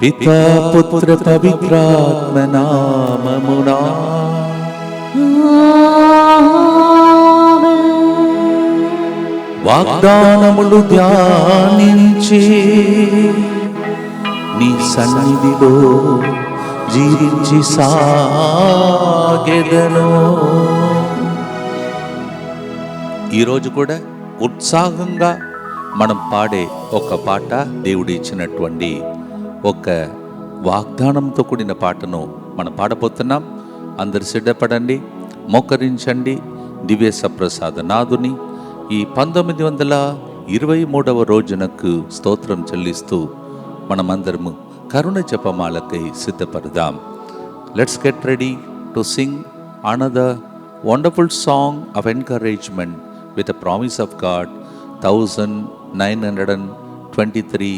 పితా పుత్ర పవిత్రాత్మ నామమునా వాగ్దానములు ధ్యానించి నీ సన్నిధిలో జీవించి సాగెదను. ఈరోజు కూడా ఉత్సాహంగా మనం పాడే ఒక పాట, దేవుడు ఇచ్చినటువంటి ఒక వాగ్దానంతో కూడిన పాటను మనం పాడబోతున్నాం. అందరు సిద్ధపడండి, మోకరించండి. దివ్య సప్రసాద నాదుని ఈ 1923వ రోజునకు స్తోత్రం చెల్లిస్తూ మనమందరము కరుణ జపమాలకై సిద్ధపడదాం. Let's get ready to sing another wonderful song of encouragement with a promise of God, 1923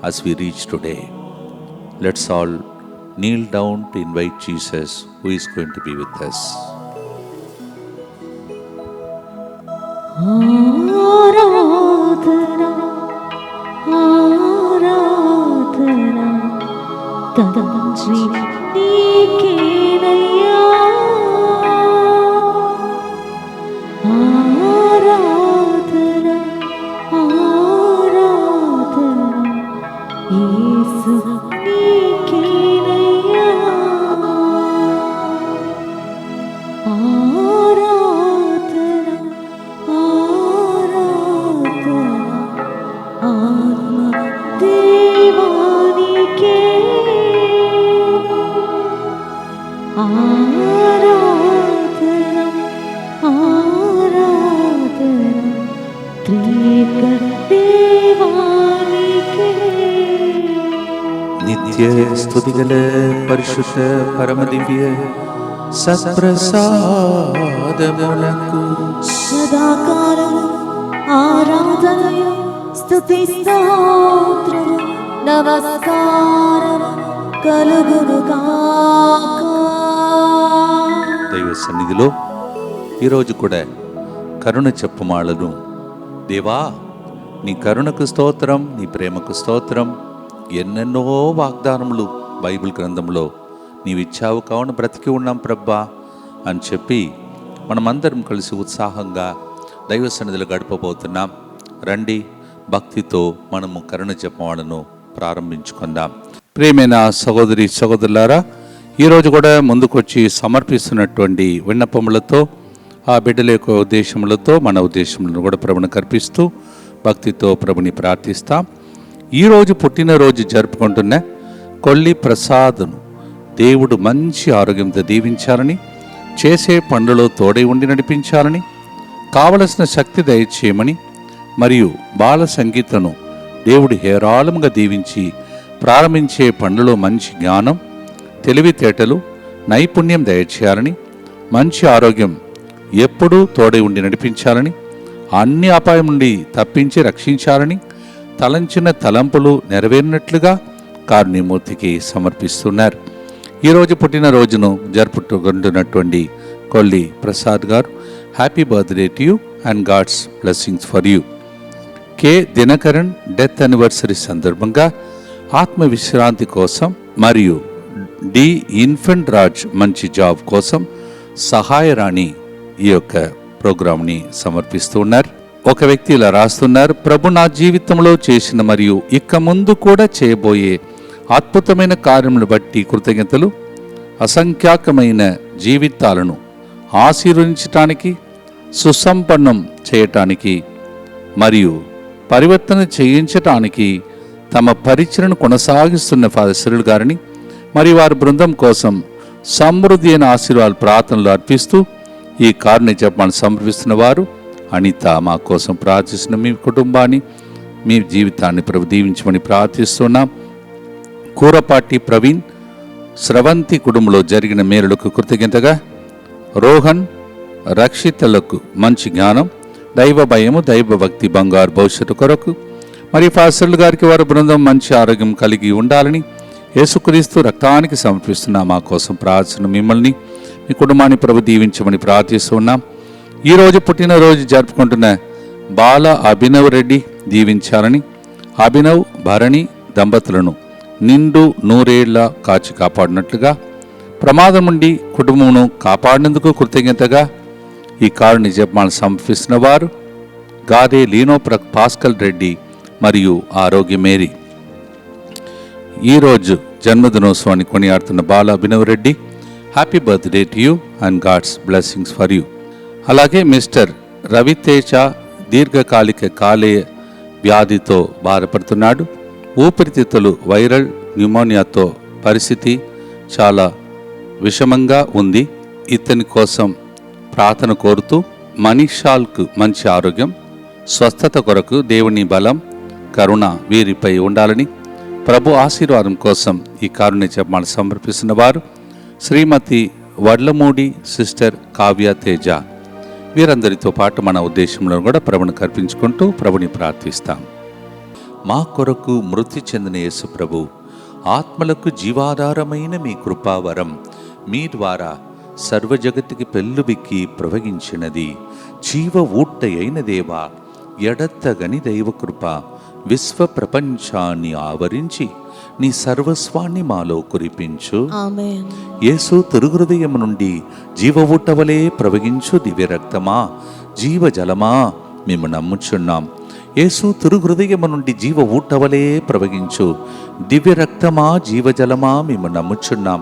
as we reach today. Let's all kneel down to invite Jesus, who is going to be with us. Aaradhana, Aaradhana, Tanjri Nikenaya. నిత్య స్తుతిగల పరిశుద్ధ పరమదివ్య సత్ప్రసాదములకు సదాకాలము ఆరాధనయు స్తుతి స్తోత్రము నమస్కారము కలుగును గాక. దైవ సన్నిధిలో ఈరోజు కూడా కరుణ చెప్పుమాలను. దేవా, నీ కరుణకు స్తోత్రం, నీ ప్రేమకు స్తోత్రం. ఎన్నెన్నో వాగ్దానములు బైబిల్ గ్రంథంలో నీవిచ్చావు, కావున బ్రతికి ఉన్నాం ప్రభా అని చెప్పి మనమందరం కలిసి ఉత్సాహంగా దైవ సన్నిధిలో గడపబోతున్నాం. రండి, భక్తితో మనము కరుణ జపమాలను ప్రారంభించుకుందాం. ప్రియమైన సహోదరి సహోదరులారా, ఈరోజు కూడా ముందుకొచ్చి సమర్పిస్తున్నటువంటి విన్నపములతో, ఆ బిడ్డల యొక్క ఉద్దేశములతో మన ఉద్దేశములను కూడా ప్రభుని కర్పిస్తూ భక్తితో ప్రభుని ప్రార్థిస్తాం. ఈరోజు పుట్టినరోజు జరుపుకుంటున్న కొల్లి ప్రసాద్ను దేవుడు మంచి ఆరోగ్యంతో దీవించాలని, చేసే పనులలో తోడై ఉండి నడిపించాలని, కావలసిన శక్తి దయచేయమని, మరియు బాల సంగీతను దేవుడు హేరాళముగా దీవించి ప్రారంభించే పనులలో మంచి జ్ఞానం, తెలివితేటలు, నైపుణ్యం దయచేయాలని, మంచి ఆరోగ్యం ఎప్పుడూ తోడై ఉండి నడిపించాలని, అన్ని అపాయం నుండి తప్పించి రక్షించాలని, తలంచిన తలంపులు నెరవేరినట్లుగా కారుణ్యమూర్తికి సమర్పిస్తున్నారు. ఈరోజు పుట్టినరోజును జరుపుకుంటున్నటువంటి Kolli Prasad garu, happy birthday to you and God's blessings for you. K Dinakaran death anniversary సందర్భంగా ఆత్మ విశ్రాంతి కోసం మరియు డి ఇన్ఫెంట్ రాజ్ మంచి జాబ్ కోసం సహాయరాణి ఈ యొక్క ప్రోగ్రాంని సమర్పిస్తూ ఉన్నారు. ఒక వ్యక్తి ఇలా రాస్తున్నారు: ప్రభు నా జీవితంలో చేసిన మరియు ఇక ముందు కూడా చేయబోయే అద్భుతమైన కార్యములను బట్టి కృతజ్ఞతలు. అసంఖ్యాకమైన జీవితాలను ఆశీర్వదించటానికి, సుసంపన్నం చేయటానికి మరియు పరివర్తన చేయించటానికి తమ పరిచయను కొనసాగిస్తున్న ఫాదర్ సిరిల్ గారిని మరియు వారి బృందం కోసం సమృద్ధి అయిన ఆశీర్వాదాలు ప్రార్థనలు అర్పిస్తూ ఈ కారుణ్య జపాన్ని సమర్పిస్తున్న వారు అనిత, మా కోసం ప్రార్థిస్తున్న మీ కుటుంబాన్ని, మీ జీవితాన్ని ప్రభు దీవించమని ప్రార్థిస్తున్నాం. కూరపాటి ప్రవీణ్, స్రవంతి కుటుంబంలో జరిగిన మేలులకు కృతజ్ఞతగా, రోహన్, రక్షితలకు మంచి జ్ఞానం, దైవ భయము, దైవ భక్తి, బంగారు భవిష్యత్తు కొరకు మరియు ఫాసర్లు గారికి వారి బృందం మంచి ఆరోగ్యం కలిగి ఉండాలని యేసుక్రీస్తు రక్తానికి సమర్పిస్తున్న మా కోసం ప్రార్థన మిమ్మల్ని, మీ కుటుంబాన్ని ప్రభు దీవించమని ప్రార్థిస్తున్నాం. ఈరోజు పుట్టినరోజు జరుపుకుంటున్న బాల అభినవ్ రెడ్డి దీవించాలని, అభినవ్ భరణి దంపతులను నిండు నూరేళ్ల కాచి కాపాడినట్లుగా ప్రమాదం నుండి కుటుంబమును కాపాడినందుకు కృతజ్ఞతగా ఈ కారుని జపమాలను సమర్పిస్తున్న వారు గాదే లీనో పాస్కల్ రెడ్డి మరియు ఆరోగ్య మేరీ. ఈరోజు జన్మదినోత్సవాన్ని కొనియాడుతున్న బాల Abhinav Reddy, happy birthday to you and God's blessings for you. అలాగే మిస్టర్ రవితేజ దీర్ఘకాలిక కాలేయ వ్యాధితో బాధపడుతున్నాడు. ఊపిరితిత్తులు వైరల్ న్యూమోనియాతో పరిస్థితి చాలా విషమంగా ఉంది. ఇతని కోసం ప్రార్థన కోరుతూ మనీషాల్కు మంచి ఆరోగ్యం, స్వస్థత కొరకు దేవుని బలం, కరుణ వీరిపై ఉండాలని ప్రభు ఆశీర్వాదం కోసం ఈ కారుణ్య జపమాలను సమర్పిస్తున్న వారు శ్రీమతి వడ్లమూడి సిస్టర్ కావ్య తేజ. వీరందరితో పాటు మన ఉద్దేశంలో కూడా ప్రభుని కల్పించుకుంటూ ప్రభుని ప్రార్థిస్తాం. మా కొరకు మృతి చెందిన యేసు ప్రభు, ఆత్మలకు జీవాధారమైన మీ కృపావరం మీ ద్వారా సర్వజగతికి పెళ్ళుబిక్కి ప్రవహించినది. జీవ ఊట అయిన దేవా, ఎడత్తగని దైవకృప విశ్వ ప్రపంచాన్ని ఆవరించి నీ సర్వస్వాన్ని మాలో కురిపించు. ఆమేన్. యేసు తిరుహృదయం నుండి జీవ ఊటవలే ప్రవహించు దివ్య రక్తమా, జీవజలమా మేము నమ్ముచున్నాం. యేసు తిరుహృదయం నుండి జీవ ఊటవలే ప్రవహించు దివ్య రక్తమా, జీవజలమా మేము నమ్ముచున్నాం.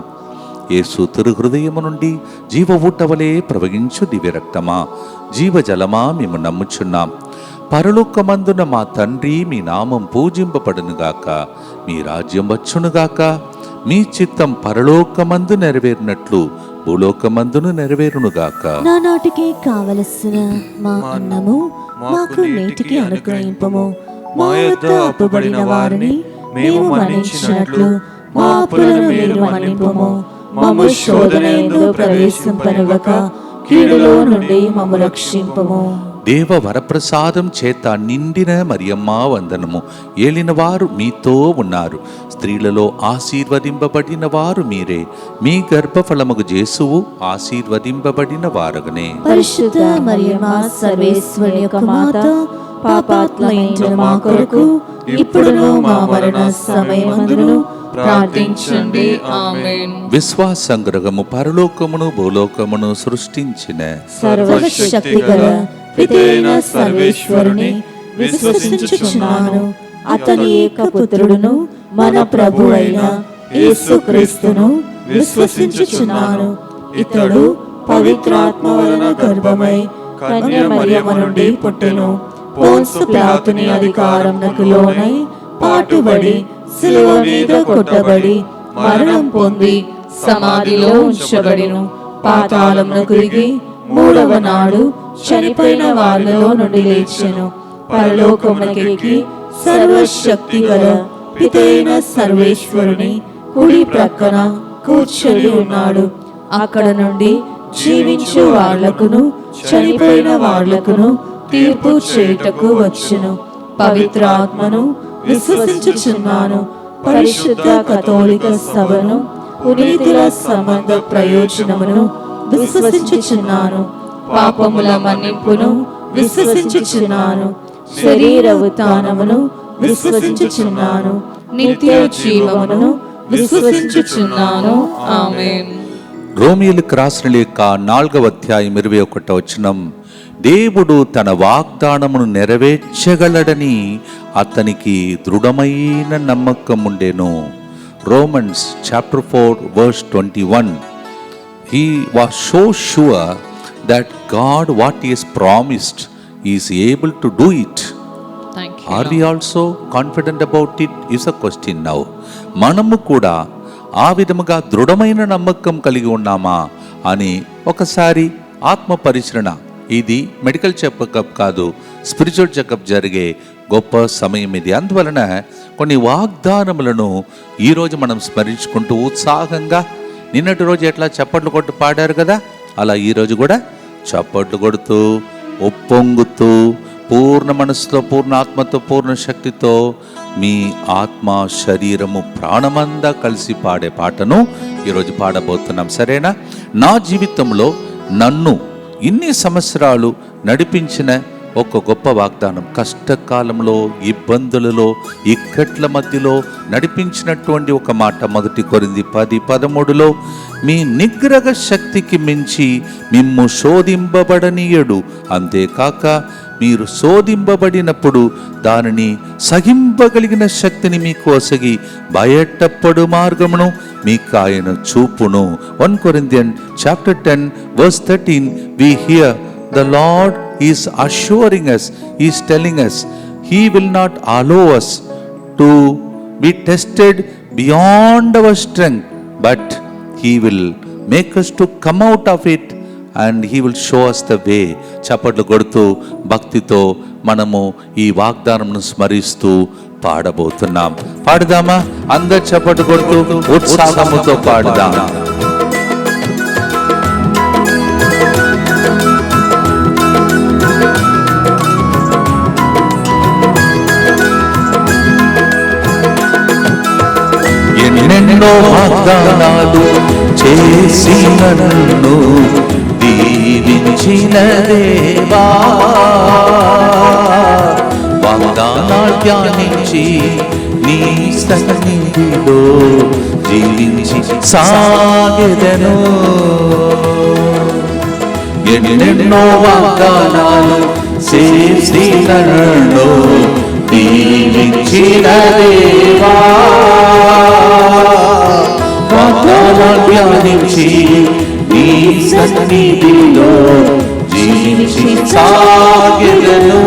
యేసు తిరుహృదయము నుండి జీవ ఊటవలే ప్రవహించు దివ్య రక్తమా, జీవజలమా మేము నమ్ముచున్నాం. పరలోకమందున మా తండ్రి, మీ నామం పూజింపబడునుగాక, మీ రాజ్యం వచ్చునుగాక, మీ చిత్తం పరలోకమందు నెరవేరినట్లు భూలోకమందును నెరవేరునుగాక. నానాటికి కావలసిన మా అన్నము మాకు నేటికి అనుగ్రహింపము. మా యొద్ద అప్పుబడిన వారిని మేము మన్నించినట్లు మా అప్పులను మీరు మన్నింపము. మమ్ము శోధనయందు ప్రవేశింపనివ్వక కీడులో నుండి మమ్ము రక్షింపము. దేవ వరప్రసాదం చేత నిండిన మరియమ్మ వందనము. ఏలినవారు మీతో ఉన్నారు. స్త్రీలలో ఆశీర్వదింపబడిన వారు మీరే. మీ గర్భఫలముగు యేసువు ఆశీర్వదింపబడిన వారగనే. పరిశుద్ధ మరియమ్మ సర్వేశ్వరి యొక్క మాత, పాపాత్మలైన మా కొరకు ఇప్పుడును మా మరణ సమయమందును ప్రార్థించండి. ఆమేన్. విశ్వాసంగ్రహము పరలోకమును భూలోకమును సృష్టించిన సర్వశక్తిగల పితైన సర్వేశ్వరుని విశ్వసించుచున్నాను. అతని ఏకపుత్రుడును మన ప్రభు అయిన యేసుక్రీస్తును విశ్వసించుచున్నాను. ఇతడు పవిత్రాత్మ వలన గర్భమై కన్య మరియమ్మ నుండి పుట్టెను. పోన్సు పిలాతుని అధికారమునకు లోనై పాటుబడి శిలువ మీద కొట్టబడి మరణం పొంది సమాధిలో ఉంచబడెను. పాతాళమునకు దిగి మూడవ నాడు చనిపోయిన వారిలో నుండి లేచెను. పరలోకమునకెక్కి సర్వశక్తి గల పితైన సర్వేశ్వరుని కుడి ప్రక్కన కూర్చొని ఉన్నాడు. అక్కడ నుండి జీవించు వాళ్లకును చనిపోయిన వాళ్లకును తీర్పు చేయుటకు వచ్చును. పవిత్ర ఆత్మను విశ్వసించుచున్నాను. పరిశుద్ధ కథోలిక సభను, పునీతుల సంబంధ ప్రయోజనమును విశ్వసించుచున్నాను. పాపముల మన్నింపును విశ్వసించుచున్నాను. శరీర ఉత్థానమును విశ్వసించుచున్నాను. నిత్య జీవమును విశ్వసించుచున్నాను. ఆమేన్. రోమీయులకు రాసిన లేఖ 4వ అధ్యాయం 21వ వచనం. దేవుడు తన వాగ్దానమును నెరవేర్చగలడని అతనికి దృఢమైన నమ్మకం ఉండెను. Romans chapter 4 verse 21. He was so sure that God what he has promised is able to do it. Thank you. Are we also confident about it is a question now. మనము కూడా ఆ విధముగా దృఢమైన నమ్మకం కలిగి ఉన్నామా అని ఒకసారి ఆత్మ పరిశీలన. ఇది మెడికల్ చెకప్ కాదు, స్పిరిచువల్ చెకప్ జరిగే గొప్ప సమయం ఇది. అందువలన కొన్ని వాగ్దానములను ఈరోజు మనం స్మరించుకుంటూ ఉత్సాహంగా, నిన్నటి రోజు ఎట్లా చప్పట్లు కొట్టు పాడారు కదా, అలా ఈరోజు కూడా చప్పట్లు కొడుతూ ఒప్పొంగుతూ పూర్ణ మనసుతో, పూర్ణ ఆత్మతో, పూర్ణ శక్తితో మీ ఆత్మ శరీరము ప్రాణమందా కలిసి పాడే పాటను ఈరోజు పాడబోతున్నాం. సరేనా? నా జీవితంలో నన్ను ఇన్ని సంవత్సరాలు నడిపించిన ఒక గొప్ప వాగ్దానం. కష్టకాలంలో, ఇబ్బందులలో, ఇక్కట్ల మధ్యలో నడిపించినటువంటి ఒక మాట. 1 కొరింథీ 10:13 మీ నిగ్రహ శక్తికి మించి మిమ్ము శోధింపబడనీయడు, అంతేకాక మీరు శోధింపబడినప్పుడు దానిని సహింపగలిగిన శక్తిని మీకు ఒసగి బయటపడు మార్గమును మీకు ఆయన చూపును. 1 Corinthians chapter 10 verse 13 we hear the Lord is assuring us, he is telling us he will not allow us to be tested beyond our strength, but he will make us to come out of it and he will show us the way. చప్పట్లు కొడుతూ భక్తితో మనము ఈ వాగ్దానంను స్మరిస్తూ పాడబోతున్నాం. పాడదామా? అందరు చప్పట్లు కొడుతూ ఉత్సాహముతో పాడదాం. ఎన్నెన్నో వాగ్దానాలు చేసి నన్ను దీవించిన దేవా, వాగ్దానాలు ధ్యానించి నీ సన్నిధిలో జీవించి సాగెదను. ఎన్నెన్నో వాగ్దానాలు చేసి నన్ను దీవించిన దేవా, వాగ్దానాలు ధ్యానించి నీ సన్నిధిలో జీవించి సాగెదను.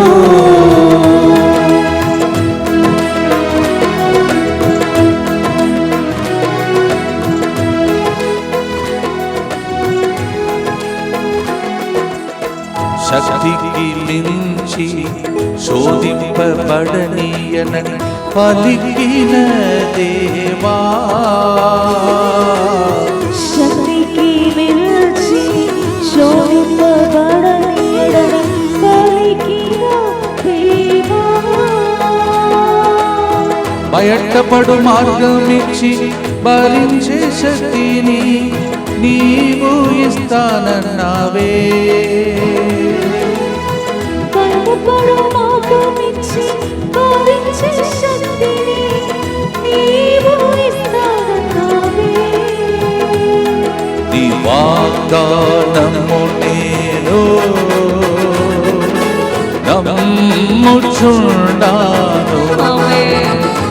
శక్తికి మించి శోధింపబడనీయనని పలికిన దేవా, శక్తికి మించి శోధింపబడనీయనని పలికిన దేవా, బయటపడు మార్గమిచ్చి బలించే శక్తిని నీవు ఇస్తానన్నావే. బయటపడు మార్గమిచ్చి బలించే శక్తిని నీవు ఇస్తానన్నావే. నీ వాగ్దానము నేను నమ్ముచున్నాను.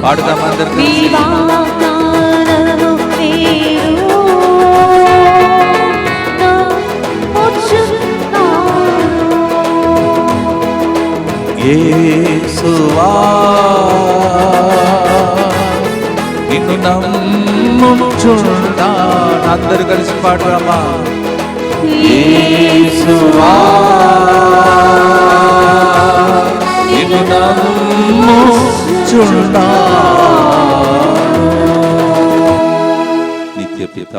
పాడదాం అందరికీ. నీ వాగ్దానము నేను నమ్ముచున్నాను. యేసువా నిన్ను నమ్ముచున్నాను. అందరూ కలిసి పాడదామా? యేసువా నిన్ను నమ్ముచున్నాను. నిత్య పిత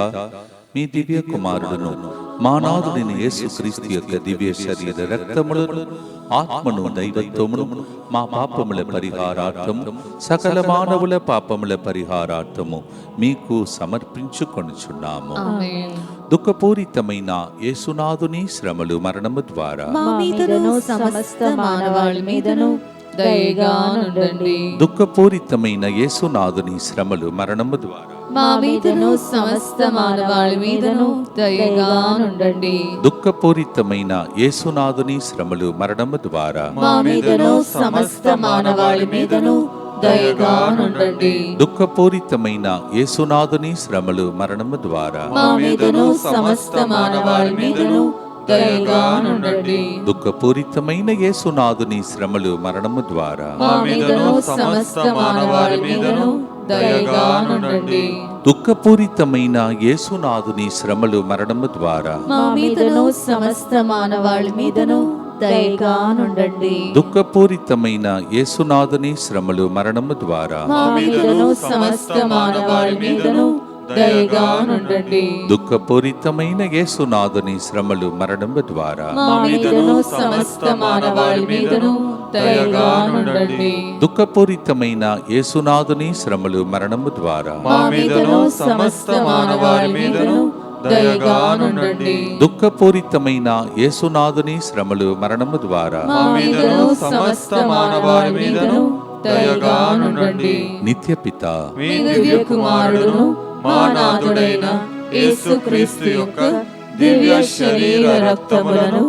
మీ దివ్య కుమారుడును మా నాథుడైన యేసుక్రీస్తు యొక్క దివ్య శరీర రక్తములను ఆత్మను దైవత్వమును మా పాపముల పరిహారార్థము సకల మానవుల పాపముల పరిహారార్థము మీకు సమర్పించుకొనుచున్నాము. దుఃఖపూరితమైన యేసునాథుని శ్రమలు మరణము ద్వారా మా మీదను సమస్త మానవాళి మీదను దయగా నుండండి. దుఃఖపూరితమైన యేసునాథుని శ్రమలు మరణము ద్వారా మా మీదను సమస్త మానవాళి మీదను దయగా నుండండి. దుఃఖపూరితమైన యేసునాథుని శ్రమలు మరణము ద్వారా మా మీదను సమస్త మానవాళి మీదను దయగా నుండండి. దుఃఖపూరితమైన యేసునాథుని శ్రమలు మరణము ద్వారా మా మీదను సమస్త మానవాళి మీదను దయగా నుండండి. దుఃఖపూరితమైన యేసునాథుని శ్రమలు మరణము ద్వారా మా మీదను సమస్త మానవాళి మీదను దయగా నుండండి. దుఃఖపూరితమైన యేసునాథుని శ్రమలు మరణము ద్వారా మా మీదను సమస్త మానవాళి మీదను దయగా నుండండి. దుఃఖపూరితమైన యేసునాథుని శ్రమలు మరణము ద్వారా మా మీదను సమస్త మానవాళి మీదను దయగా నుండండి. దుఃఖపూరితమైన యేసునాథుని శ్రమలు మరణము ద్వారా మా మీదను సమస్త మానవాళి మీదను దయగా నుండండి. దుఃఖపూరితమైన యేసునాథుని శ్రమలు మరణము ద్వారా మా మీదను సమస్త మానవాళి మీదను దయగానుండండి. దుఃఖపూరితమైన యేసునాథుని శ్రమలు మరణము ద్వారా మా మీదను సమస్త మానవాళి మీదను దయగానుండండి. నిత్య పిత మీ దివ్య కుమారుడును మా నాథుడైన యేసుక్రీస్తు యొక్క దివ్య శరీర రక్తములను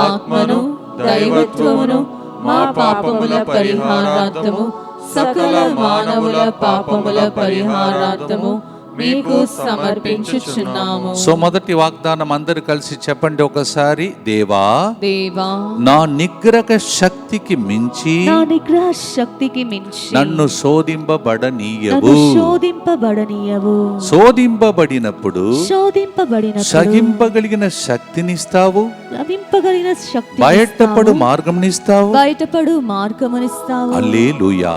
ఆత్మను దైవత్వమును మా పాపముల పరిహారార్థము సకల మానవుల పాపముల పరిహారార్థము మీకు సమర్పించుచున్నాము. సో మొదటి వాగ్దానం అందరు కలిసి చెప్పండి ఒకసారి. దేవా, దేవా, నా నిగ్రహ శక్తికి మించి నన్ను శోధింపబడనీయవు. శోధింపబడినప్పుడు సహింపగలిగిన శక్తినిస్తావు. బయటపడు మార్గమునిస్తావు. హల్లెలూయా.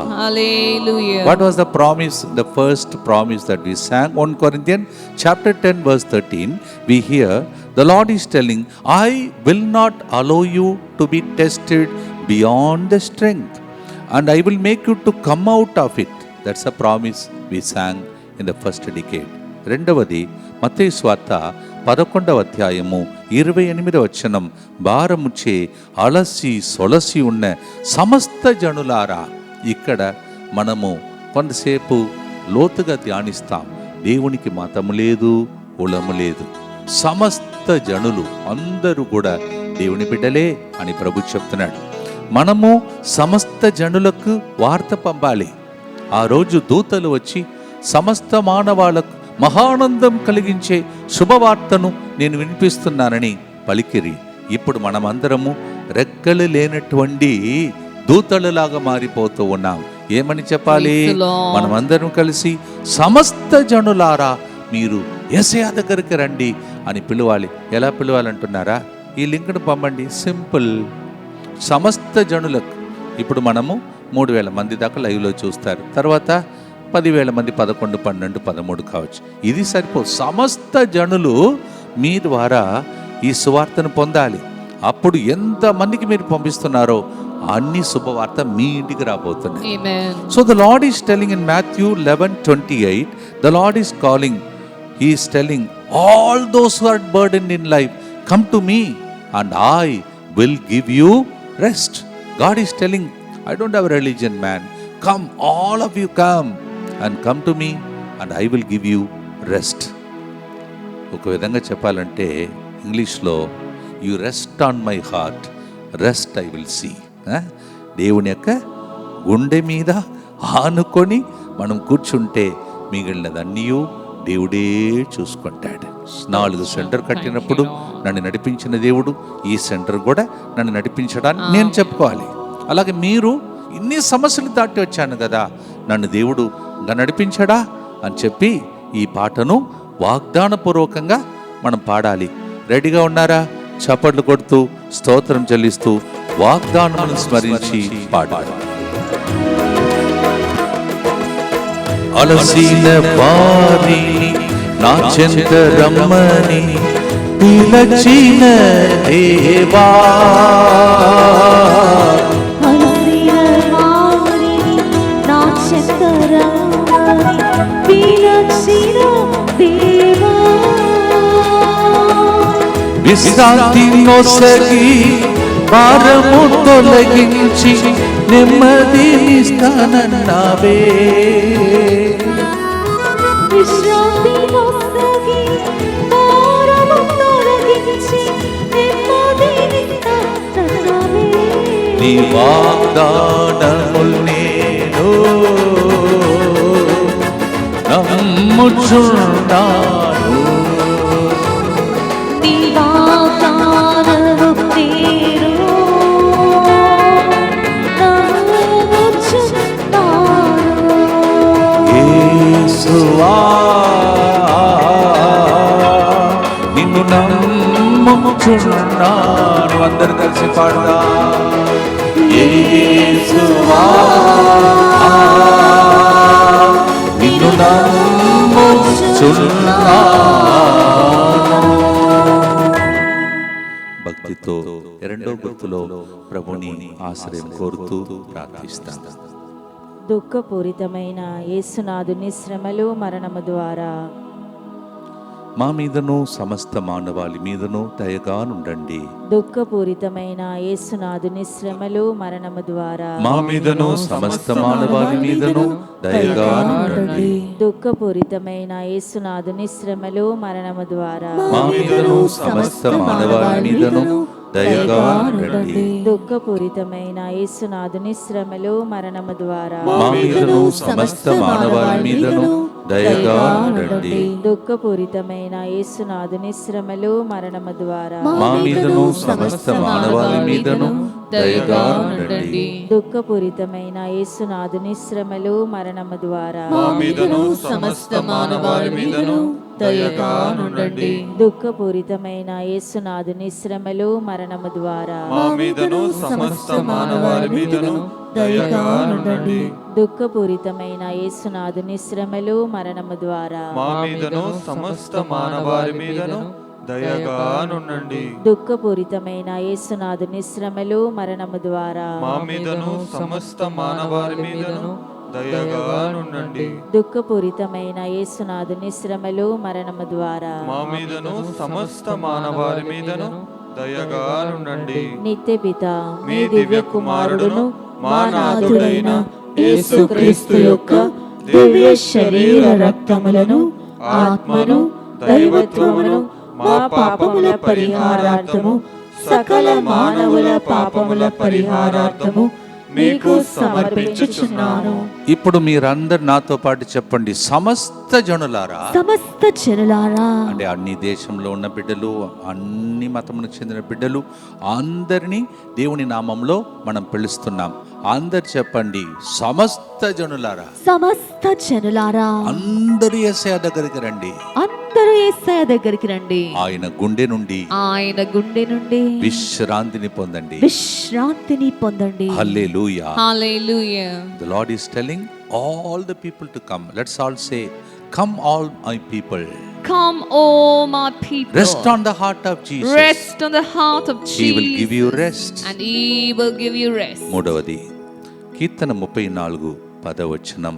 What was the promise, the first promise that we sang? 1 Corinthians chapter 10 verse 13, we hear the Lord is telling, I will not allow you to be tested beyond the strength, and I will make you to come out of it. That's a promise we sang in the first decade. రెండవది మత్తయి సువార్త 11వ అధ్యాయము 28వ వచనం, భారముచే అలసి సొలసి ఉన్న సమస్త జనులారా. ఇక్కడ మనము కొంతసేపు లోతుగా ధ్యానిస్తాం. దేవునికి మతము లేదు, కులము లేదు. సమస్త జనులు అందరూ కూడా దేవుని బిడ్డలే అని ప్రభు చెప్తున్నాడు. మనము సమస్త జనులకు వార్త పంపాలి. ఆ రోజు దూతలు వచ్చి సమస్త మానవాళకు మహానందం కలిగించే శుభవార్తను నేను వినిపిస్తున్నానని పలికిరి. ఇప్పుడు మనమందరము రెక్కలు లేనటువంటి దూతలులాగా మారిపోతూ ఉన్నాం. ఏమని చెప్పాలి? మనమందరం కలిసి సమస్త జనులారా మీరు యేసయ్య దగ్గరికి రండి అని పిలవాలి. ఎలా పిలవాలంటున్నారా? ఈ లింక్ను పంపండి. సింపుల్. సమస్త జనులకు. ఇప్పుడు మనము 3,000 మంది దాకా లైవ్లో చూస్తారు. తర్వాత 10,000 మంది, 11, 12, 13 కావచ్చు. ఇది సరిపో. సమస్త జనులు మీ ద్వారా ఈ సువార్తను పొందాలి. అప్పుడు ఎంతమందికి మీరు పంపిస్తున్నారో అన్ని శుభవార్త మీ ఇంటికి రాబోతున్నాయి. So the Lord is telling in Matthew 11:28, the Lord is calling, he is telling all those who are burdened in life, come to me and I will give you rest. God is telling, I don't have religion man, come all of you, come and come to me and I will give you rest. ఒక విధంగా చెప్పాలంటే ఇంగ్లీష్లో, you rest on my heart, rest I will see. దేవుని యొక్క గుండె మీద ఆనుకొని మనం కూర్చుంటే మిగిలినదన్నీ దేవుడే చూసుకుంటాడు. 4 సెంటర్ కట్టినప్పుడు నన్ను నడిపించిన దేవుడు ఈ సెంటర్ కూడా నన్ను నడిపించడాన్ని నేను చెప్పుకోవాలి. అలాగే మీరు ఇన్ని సమస్యలు దాటి వచ్చాను కదా, నన్ను దేవుడు నడిపించడా అని చెప్పి ఈ పాటను వాగ్దానపూర్వకంగా మనం పాడాలి. రెడీగా ఉన్నారా? చప్పట్లు కొడుతూ స్తోత్రం చెల్లిస్తూ వాగ్దానాలను స్మరించి పాడాలి. అలసిన వారిని నా చెంత రమ్మని పిలచిన దేవా, విశ్రాంతి నొసగి భారము తొలగించి నెమ్మది ఇస్తానన్నావే. నీ వాగ్దానములు నేను నమ్ముచున్నాను. నిన్ను నమ్ముచున్నాను. అందరు కలిసి పాడదా. యేసువా నిన్ను నమ్ముచున్నాను. భక్తితో రెండో గుర్తులో ప్రభుని ఆశ్రయం కోరుతూ ప్రార్థిస్తాం. దుఃఖపూరితమైన యేసునాథుని శ్రమలు మరణము ద్వారా మా మీదను సమస్త మానవాళి మీదను దయగానుండండి. దుఃఖపూరితమైన యేసునాథుని శ్రమలు మరణము ద్వారా మా మీదను సమస్త మానవాళి మీదను దయగానుండండి. దుఃఖపూరితమైన యేసునాథుని శ్రమలు మరణము ద్వారా మా మీదను సమస్త మానవాళి మీదను దయగానుండండి. దుఃఖపూరితమైన యేసునాథుని శ్రమలు మరణము ద్వారా మా మీదను సమస్త మానవాళి మీదను దయగానుండండి. దుఃఖపూరితమైన యేసునాథుని శ్రమలు మరణము ద్వారా మా మీదను సమస్త మానవాళి మీదను దయగానుండండి. దుఃఖపూరితమైన యేసునాథుని శ్రమలు మరణము ద్వారా మా మీదను సమస్త మానవాళి మీదను దయగానుండండి. దుఃఖపూరితమైన యేసునాథుని శ్రమలు మరణము ద్వారా మా మీదను సమస్త మానవాళి మీదను దయగానుండండి. దుఃఖపూరితమైన యేసునాథుని శ్రమలు మరణము ద్వారా మా మీదను సమస్త మానవాళి మీదను దయగానుండండి. దుఃఖపూరితమైన యేసునాథుని శ్రమలు మరణము ద్వారా మా మీదను సమస్త మానవాళి మీదను దయగానుండండి. దుఃఖపూరితమైన యేసునాథుని శ్రమలు మరణము ద్వారా మా మీదను సమస్త మానవాళి మీదను దయగానుండండి. నిత్య పిత మీ దివ్య కుమారుడును మా నాథుడైన యేసుక్రీస్తు యొక్క దివ్య శరీర రక్తములను ఆత్మను దైవత్వమును మా పాపముల పరిహారార్థము సకల మానవుల పాపముల పరిహారార్థము మీకు సమర్పించుచున్నాను. ఇప్పుడు మీరందరు నాతో పాటు చెప్పండి, సమస్త జనులారా. సమస్త జనులారా అంటే అన్ని దేశంలో ఉన్న బిడ్డలు, అన్ని మతములకు చెందిన బిడ్డలు అందరినీ దేవుని నామంలో మనం పిలుస్తున్నాం. అందరు చెప్పండి, సమస్త జనులారా. సమస్త జనులారా అందరూ యేసయ్య దగ్గరికి రండి. అందరూ యేసయ్య దగ్గరికి రండి. ఆయన గుండె నుండి ఆయన గుండె నుండి విశ్రాంతిని పొందండి. విశ్రాంతిని పొందండి. హల్లెలూయా. హల్లెలూయా. The Lord is telling all the people to come. Let's all say, come all my people. Come, all my people. Rest on the heart of Jesus. Rest on the heart of Jesus. He will give you rest. And he will give you rest. మూడవది కీర్తన 34:10.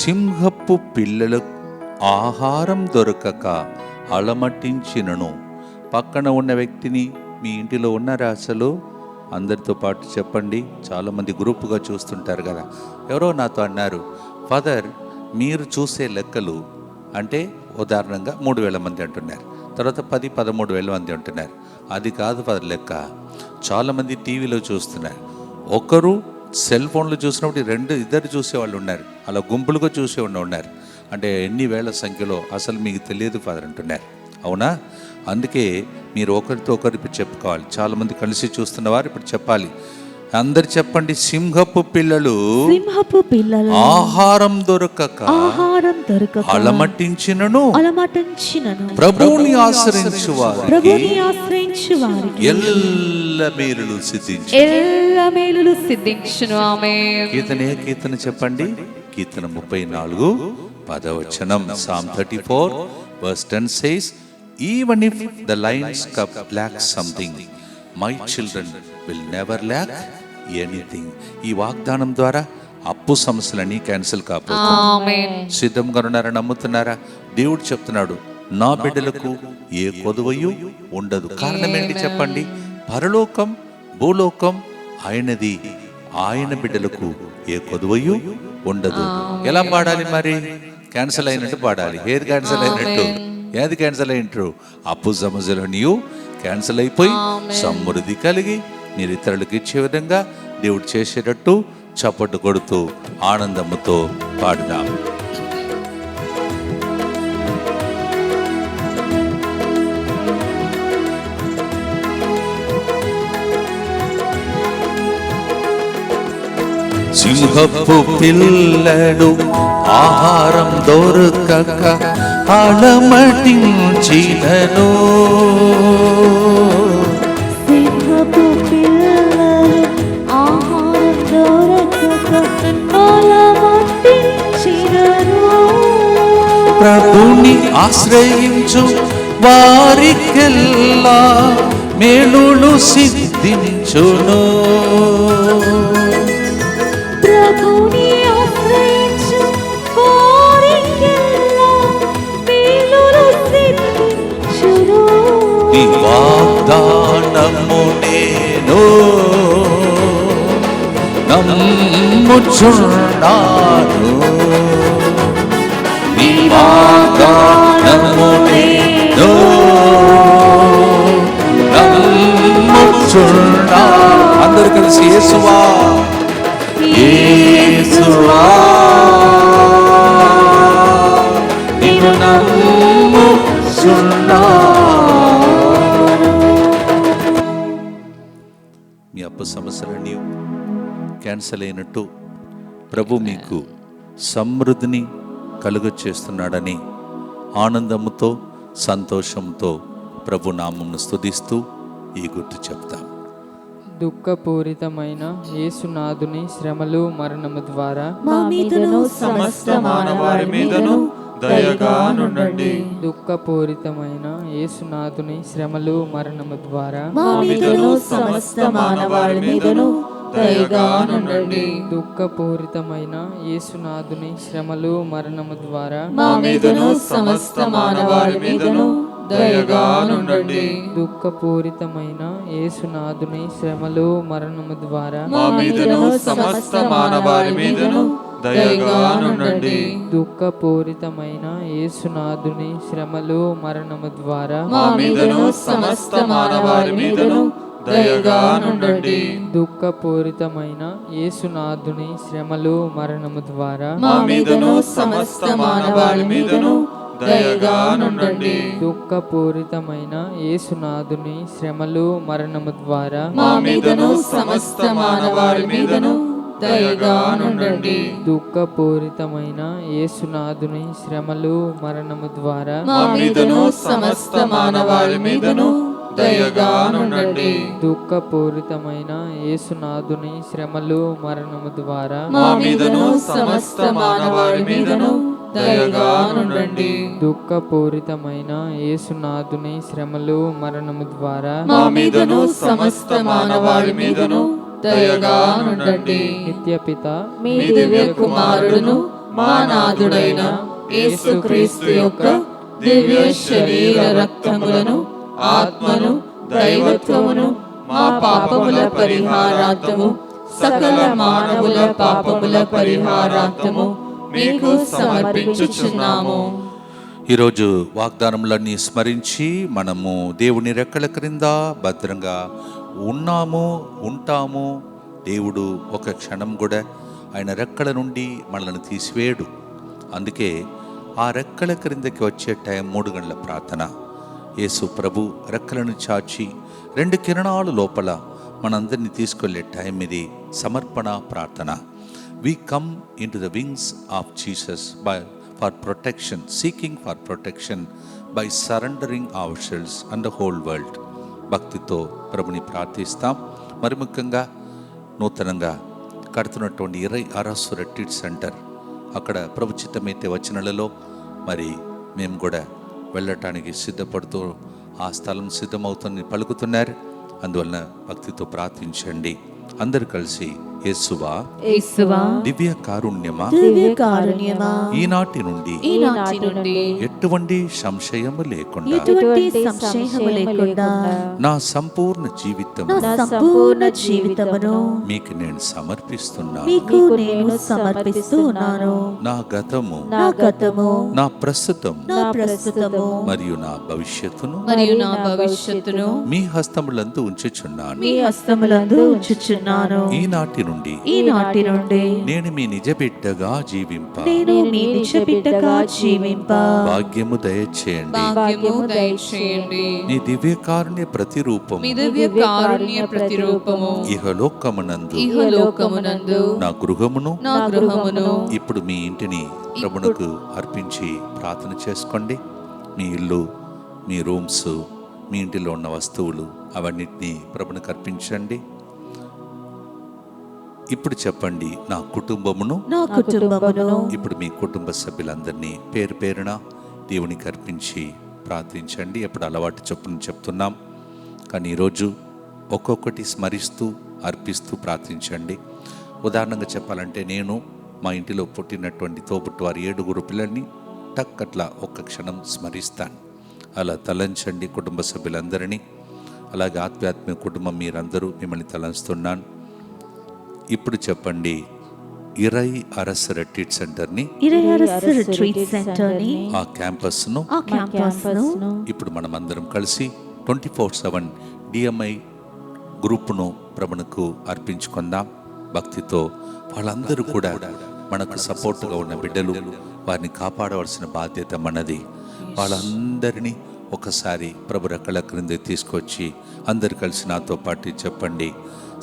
సింహపు పిల్లలకు ఆహారం దొరకక అలమటించినను. పక్కన ఉన్న వ్యక్తిని, మీ ఇంటిలో ఉన్నారా అసలు? అందరితో పాటు చెప్పండి. చాలామంది గ్రూపుగా చూస్తుంటారు కదా. ఎవరో నాతో అన్నారు, ఫాదర్ మీరు చూసే లెక్కలు అంటే ఉదాహరణంగా 3,000 మంది అంటున్నారు, తర్వాత 10-13,000 మంది అంటున్నారు. అది కాదు ఫాదర్ లెక్క. చాలామంది టీవీలో చూస్తున్నారు, ఒకరు సెల్ ఫోన్లో చూసినప్పుడు ఇద్దరు చూసేవాళ్ళు ఉన్నారు, అలా గుంపులుగా చూసేవాళ్ళు ఉన్నారు. అంటే ఎన్ని వేల సంఖ్యలో అసలు మీకు తెలియదు ఫాదర్ అంటున్నారు. అవునా? అందుకే మీరు ఒకరితో ఒకరు ఇప్పుడు చెప్పుకోవాలి. చాలామంది కలిసి చూస్తున్నవారు ఇప్పుడు చెప్పాలి. అందరు చెప్పండి, సింహపు పిల్లలు ఆహారం దొరకక అలమటించినను ప్రభువుని ఆశ్రయించువారికి ఎల్ల మేలులు సిద్ధించును. కీర్తన చెప్పండి. కీర్తన 34:10. Psalm 34:10 says, even if the lion's cub lacks something, my children will never lack anything. ఈ వాగ్దానం ద్వారా అప్పు సమస్యలన్నీ క్యాన్సిల్ కాకపోతుంది. సిద్ధంగా ఉన్నారా? నమ్ముతున్నారా? దేవుడు చెప్తున్నాడు, నా బిడ్డలకు ఏ కొదువయు ఉండదు. కారణం ఏంటి చెప్పండి? పరలోకం భూలోకం ఆయనది, ఆయన బిడ్డలకు ఏ కొదువయు ఉండదు. ఎలా పాడాలి మరి? క్యాన్సిల్ అయినట్టు పాడాలి. ఏది క్యాన్సిల్ అయినట్టు? ఏది క్యాన్సిల్ అయినట్టు? అప్పు సమస్యలు నీవు క్యాన్సిల్ అయిపోయి సమృద్ధి కలిగి మీరు ఇతరులకు ఇచ్చే విధంగా దేవుడు చేసేటట్టు చప్పట్లు కొడుతూ ఆనందముతో పాడుదాం. సింహపు పిల్లలు ఆహారం దొరకక అలమటించినను. సింహపు పిల్లలు ఆహారం దొరకక అలమటించినను. ప్రభుని ఆశ్రయించు వారికెల్లా మేలులు సిద్ధించును. ప్రభుని ఆశ్రయించు వారికెల్లా మేలులు సిద్ధించును. నమ్ముచున్నాను నీ వాగ్దానము నేను నమ్ముచున్నా. అందరూ కలిసి యేసువా యేసువా నిన్ను నమ్ముచున్నా. మీ అప్పు సమస్యలన్నీ క్యాన్సల్ అయినట్టు ప్రభు మీకు సమృద్ధిని కలుగచేస్తున్నాడని ఆనందముతో సంతోషంతో ప్రభు నామమును స్తుతిస్తూ ఈ గుర్తు చెప్తాం. దుఃఖపూరితమైన యేసునాథుని శ్రమలు మరణము ద్వారా మా మీదను సమస్త మానవాళి మీదను దయగా నుండండి. దుఃఖపూరితమైన యేసునాథుని శ్రమలు మరణము ద్వారా మా మీదను సమస్త మానవాళి మీదను దయగా నుండండి. దుఃఖపూరితమైన యేసునాథుని శ్రమలు మరణము ద్వారా మా మీదను సమస్త మానవాళి మీదను దయగా నుండండి. దుఃఖపూరితమైన యేసునాథుని శ్రమలు మరణము ద్వారా మా మీదను సమస్త మానవాళి మీదను దయగా నుండండి. దుఃఖపూరితమైన యేసునాథుని శ్రమలు మరణము ద్వారా మా మీదను సమస్త మానవాళి మీదను దయగా నుండండి. దుఃఖపూరితమైన యేసునాథుని శ్రమలు మరణము ద్వారా మా మీదను సమస్త మానవాళి మీదను దయగా నుండండి. దుఃఖపూరితమైన యేసునాథుని శ్రమలు మరణము ద్వారా మా మీదను సమస్త మానవాళి మీదను దయగా నుండండి. దుఃఖపూరితమైన యేసునాథుని శ్రమలు మరణము ద్వారా మా మీదను సమస్త మానవాళి మీదను దయగా నుండండి. దుఃఖపూరితమైన యేసునాథుని శ్రమలు మరణము ద్వారా మా మీదను సమస్త మానవాళి మీదను దయగా నుండండి. దుఃఖపూరితమైన యేసునాథుని శ్రమలు మరణము ద్వారా మా మీదను సమస్త మానవాళి మీదను దయగా నుండండి. నిత్యపిత మీ దివ్య కుమారుడును మా నాథుడైన యేసుక్రీస్తు యొక్క దివ్య శరీర రక్తములను ఆత్మను దైవత్వమును మా పాపముల పరిహారార్థము సకల మానవుల పాపముల పరిహారార్థము మీకు సమర్పించుచున్నాము. ఈరోజు వాగ్దానములన్నీ స్మరించి మనము దేవుని రెక్కల క్రింద భద్రంగా ఉన్నాము, ఉంటాము. దేవుడు ఒక క్షణం కూడా ఆయన రెక్కల నుండి మనల్ని తీసివేయడు. అందుకే ఆ రెక్కల క్రిందకి వచ్చే టైం 3 గంటల ప్రార్థన. యేసు ప్రభు రెక్కలను చాచి 2 కిరణాలు లోపల మనందరినీ తీసుకెళ్లే టైం ఇది. సమర్పణ ప్రార్థన. We come into the wings of Jesus for protection, seeking for protection by surrendering ourselves and the whole world. భక్తితో ప్రభుని ప్రార్థిస్తాం. మరి ముఖ్యంగా నూతనంగా కడుతున్నటువంటి 20 అరసు రెట్రీట్ సెంటర్, అక్కడ ప్రభు చిత్తమైతే వచనాలలో మరి మేము కూడా వెళ్ళటానికి సిద్ధపడుతూ ఆ స్థలం సిద్ధమవుతుంది పలుకుతున్నారు. అందువలన భక్తితో ప్రార్థించండి. అందరు కలిసి యేసువా యేసువా దివ్య కారుణ్యమా దివ్య కారుణ్యమా ఈనాటి నుండి ఎటువంటి సంశయము లేకుండా నా సంపూర్ణ జీవితమును మీకు నేను సమర్పిస్తున్నాను. నా గతము నా ప్రస్తుతము మరియు నా భవిష్యత్తును మీ హస్తములందు ఉంచుచున్నాను. ఈనాటి నుండి నేను మీ నిజ బిడ్డగా జీవింప భాగ్యము దయచేయండి. నీ దివ్య కారుణ్య ప్రతిరూపము ఇహలోకమునందు నా గృహమును ఇప్పుడు మీ ఇంటిని ప్రభువునకు అర్పించి ప్రార్థన చేసుకోండి. మీ ఇల్లు, మీ రూమ్స్, మీ ఇంటిలో ఉన్న వస్తువులు అవన్నిటినీ ప్రభువునకు అర్పించండి. ఇప్పుడు చెప్పండి, నా కుటుంబమును. ఇప్పుడు మీ కుటుంబ సభ్యులందరినీ పేరు పేరున దేవునికి అర్పించి ప్రార్థించండి. ఎప్పుడు అలవాటు చొప్పున చెప్తున్నాం, కానీ ఈరోజు ఒక్కొక్కటి స్మరిస్తూ అర్పిస్తూ ప్రార్థించండి. ఉదాహరణగా చెప్పాలంటే, నేను మా ఇంటిలో పుట్టినటువంటి తోబుట్టువారి 7 పిల్లల్ని అట్లా ఒక్క క్షణం స్మరిస్తాను. అలా తలంచండి కుటుంబ సభ్యులందరినీ. అలాగే ఆధ్యాత్మిక కుటుంబం మీరందరూ మిమ్మల్ని తలంస్తున్నాను. ఇప్పుడు చెప్పండి, ఇరై అరస్ రెట్రీట్ సెంటర్ని, ఇరయరస్ రిట్రీట్ సెంటర్ని, ఆ క్యాంపస్ను ఆ క్యాంపస్ను ఇప్పుడు మనమందరం కలిసి 24/7 డిఎంఐ గ్రూపును ప్రభువుకు అర్పించుకుందాం భక్తితో. వాళ్ళందరూ కూడా మనకు సపోర్టుగా ఉన్న బిడ్డలు, వారిని కాపాడవలసిన బాధ్యత మనది. వాళ్ళందరినీ ఒకసారి ప్రభు రెక్కల క్రింద తీసుకొచ్చి అందరు కలిసి నాతో పాటు చెప్పండి: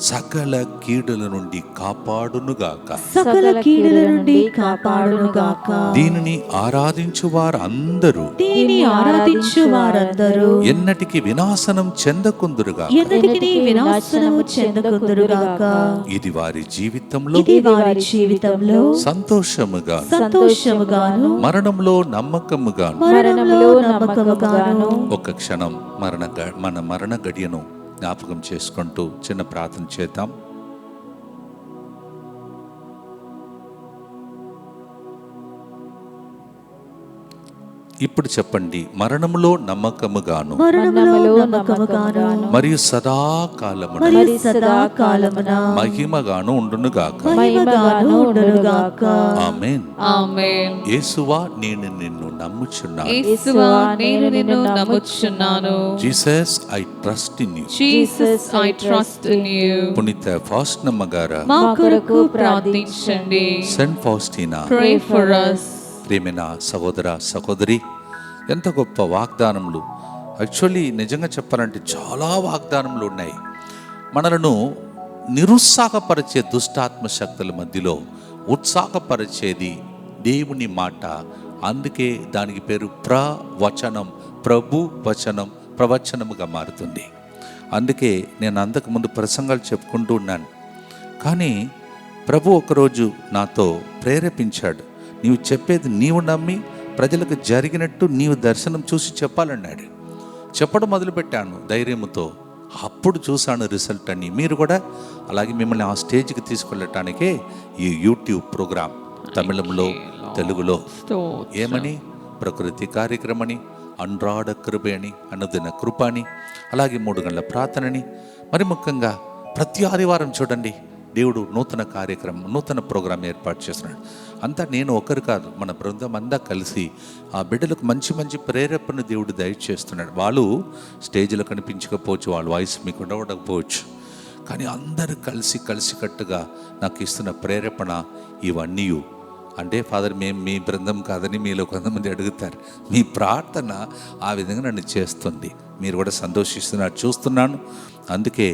సకల కీడుల నుండి కాపాడునుగాక, సకల కీడుల నుండి కాపాడునుగాక. దీనిని ఆరాధించు వారందరూ, దీనిని ఆరాధించు వారందరూ ఎన్నటికి వినాశనం చెందకుందురుగా, ఎన్నటికీ వినాశనము చెందకుందురుగాక. ఇది వారి జీవితంలో, ఇది వారి జీవితంలో సంతోషముగా, సంతోషముగాను, మరణంలో నమ్మకముగా, మరణంలో నమ్మకముగాను. ఒక క్షణం మన మరణ గడియను జ్ఞాపకం చేసుకుంటూ చిన్న ప్రార్థన చేద్దాం. ఇప్పుడు చెప్పండి: మరణములో నమ్మకముగాను, మరణంలో నమ్మకముగాను, మరియు సదాకాలమున, మరియు సదాకాలమున మహిమగాను ఉండునుగాక. మహిమగాను ఉండునుగాక. ఆమేన్. ఆమేన్. యేసువా, నేను నిన్ను నమ్ముచున్నాను. యేసువా, నేను నిన్ను నమ్ముచున్నాను. Jesus, I trust in you. Jesus, I trust in you. పునీత ఫాస్టినమ్మ గారు, మా కొరకు ప్రార్థించండి. Saint Faustina, Pray for us. ప్రేమైన సహోదర సహోదరి, ఎంత గొప్ప వాగ్దానములు! యాక్చువల్లీ నిజంగా చెప్పాలంటే చాలా వాగ్దానములు ఉన్నాయి. మనలను నిరుత్సాహపరిచే దుష్టాత్మ శక్తుల మధ్యలో ఉత్సాహపరిచేది దేవుని మాట. అందుకే దానికి పేరు ప్రవచనం. ప్రభు వచనం ప్రవచనముగా మారుతుంది. అందుకే నేను అంతకుముందు ప్రసంగాలు చెప్పుకుంటూ ఉన్నాను. కానీ ప్రభు ఒకరోజు నాతో ప్రేరేపించాడు. నీవు చెప్పేది నీవు నమ్మి ప్రజలకు జరిగినట్టు నీవు దర్శనం చూసి చెప్పాలన్నాడు. చెప్పడం మొదలుపెట్టాను ధైర్యంతో. అప్పుడు చూశాను రిజల్ట్ అని. మీరు కూడా అలాగే మిమ్మల్ని ఆ స్టేజ్కి తీసుకెళ్ళటానికే ఈ యూట్యూబ్ ప్రోగ్రాం తమిళంలో, తెలుగులో ఏమని, ప్రకృతి కార్యక్రమని, అనురాడ కృప అని, అనుదిన కృప అని, అలాగే 3 గంటల ప్రార్థనని, మరి ముఖ్యంగా ప్రతి ఆదివారం చూడండి దేవుడు నూతన కార్యక్రమం, నూతన ప్రోగ్రాం ఏర్పాటు చేస్తున్నాడు. అంతా నేను ఒకరు కాదు, మన బృందం అంతా కలిసి ఆ బిడ్డలకు మంచి మంచి ప్రేరేపణ దేవుడు దయచేస్తున్నాడు. వాళ్ళు స్టేజ్లో కనిపించకపోవచ్చు, వాళ్ళ వాయిస్ మీకు ఉండకపోవచ్చు, కానీ అందరూ కలిసికట్టుగా నాకు ఇస్తున్న ప్రేరేపణ ఇవన్నీ. అంటే ఫాదర్, మేము మీ బృందం కాదని మీలో కొంతమంది అడుగుతారు. మీ ప్రార్థన ఆ విధంగా నన్ను చేస్తుంది. మీరు కూడా సంతోషిస్తున్నారు చూస్తున్నాను. అందుకే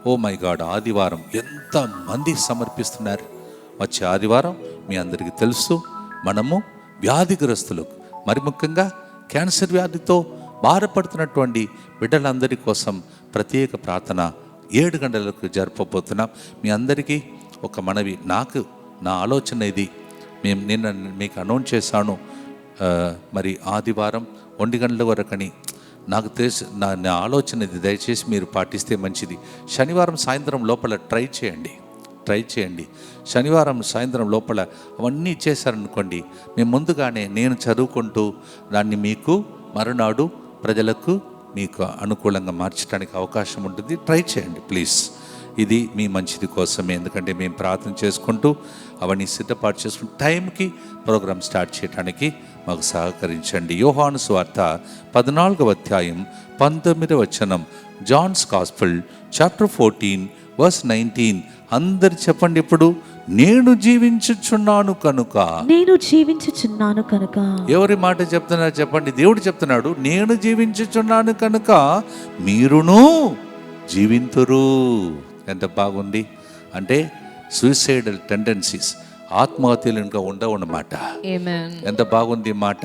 ఓ మై గాడ్, ఆదివారం ఎంతమంది సమర్పిస్తున్నారు. వచ్చే ఆదివారం మీ అందరికీ తెలుసు, మనము వ్యాధిగ్రస్తులకు, మరి ముఖ్యంగా క్యాన్సర్ వ్యాధితో బాధపడుతున్నటువంటి బిడ్డలందరి కోసం ప్రత్యేక ప్రార్థన 7 గంటలకు జరపబోతున్నాం. మీ అందరికీ ఒక మనవి, నా ఆలోచన ఇది. నిన్న మీకు అనౌన్స్ చేశాను, మరి ఆదివారం 1 గంటల వరకని. నాకు తెలిసి నా ఆలోచన ఇది, దయచేసి మీరు పాటిస్తే మంచిది. శనివారం సాయంత్రం లోపల ట్రై చేయండి. శనివారం సాయంత్రం లోపల అవన్నీ చేశారనుకోండి, మేము ముందుగానే నేను చదువుకుంటూ దాన్ని మీకు మరునాడు ప్రజలకు మీకు అనుకూలంగా మార్చడానికి అవకాశం ఉంటుంది. ట్రై చేయండి ప్లీజ్. ఇది మీ మంచిది కోసమే. ఎందుకంటే మేము ప్రార్థన చేసుకుంటూ అవన్నీ సిద్ధపాటు చేసుకుంటూ టైంకి ప్రోగ్రాం స్టార్ట్ చేయడానికి మాకు సహకరించండి. యోహాను సువార్త 14వ అధ్యాయం 19వ వచనం, జాన్స్ గాస్పెల్ చాప్టర్ 14 వర్స్ 19. అందరు చెప్పండి ఇప్పుడు, నేను జీవించుచున్నాను కనుక. నేను జీవించుచున్నాను కనుక. ఎవరి మాట చెప్తున్నారు చెప్పండి? దేవుడు చెప్తున్నాడు, నేను జీవించుచున్నాను కనుక మీరును జీవింతురు. ఎంత బాగుంది! అంటే సూసైడల్ టెండెన్సీస్, ఆత్మహత్యలు ఇంకా ఉండవన్నమాట. ఎంత బాగుంది మాట.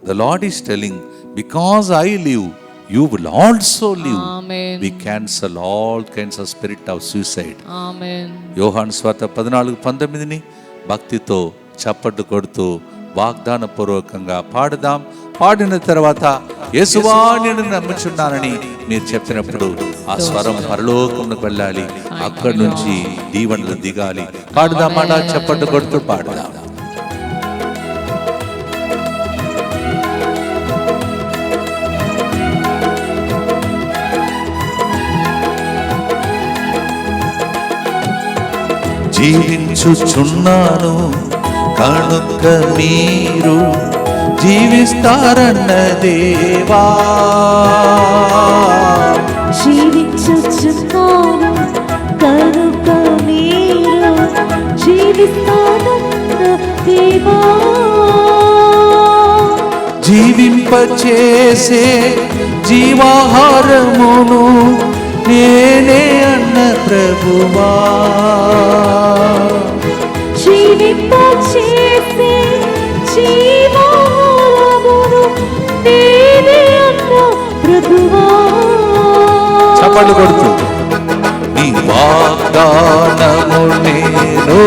The Lord is telling, because I live you will also live. Amen. We cancel all kinds of spirit of suicide. Amen. యోహాను సువార్త 14:19ని భక్తితో చప్పట్లు కొడుతూ వాగ్దాన పూర్వకంగా పాడదాం. పాడిన తర్వాత యేసువా నేను నమ్ముచున్నానని మీరు చెప్పినప్పుడు ఆ స్వరం పరలోకంలోకి వెళ్ళాలి. అక్కడి నుంచి దీవెనలు దిగాలి. పాడదామాట, చప్పట్లు కొడుతూ పాడదాం. జీవించుచున్నాను కనుక మీరు జీవిస్తారన్న దేవా. జీవించుచున్నాను కనుక మీరు జీవిస్తారన్న దేవా. జీవింపచేసే జీవాహారమును నేనే అన్న ప్రభువా. జీవింపచేసే జీవాహారమును నేనే అన్న ప్రభువా. చప్పట్లు కొడుతూ నీ వాగ్దానము నేను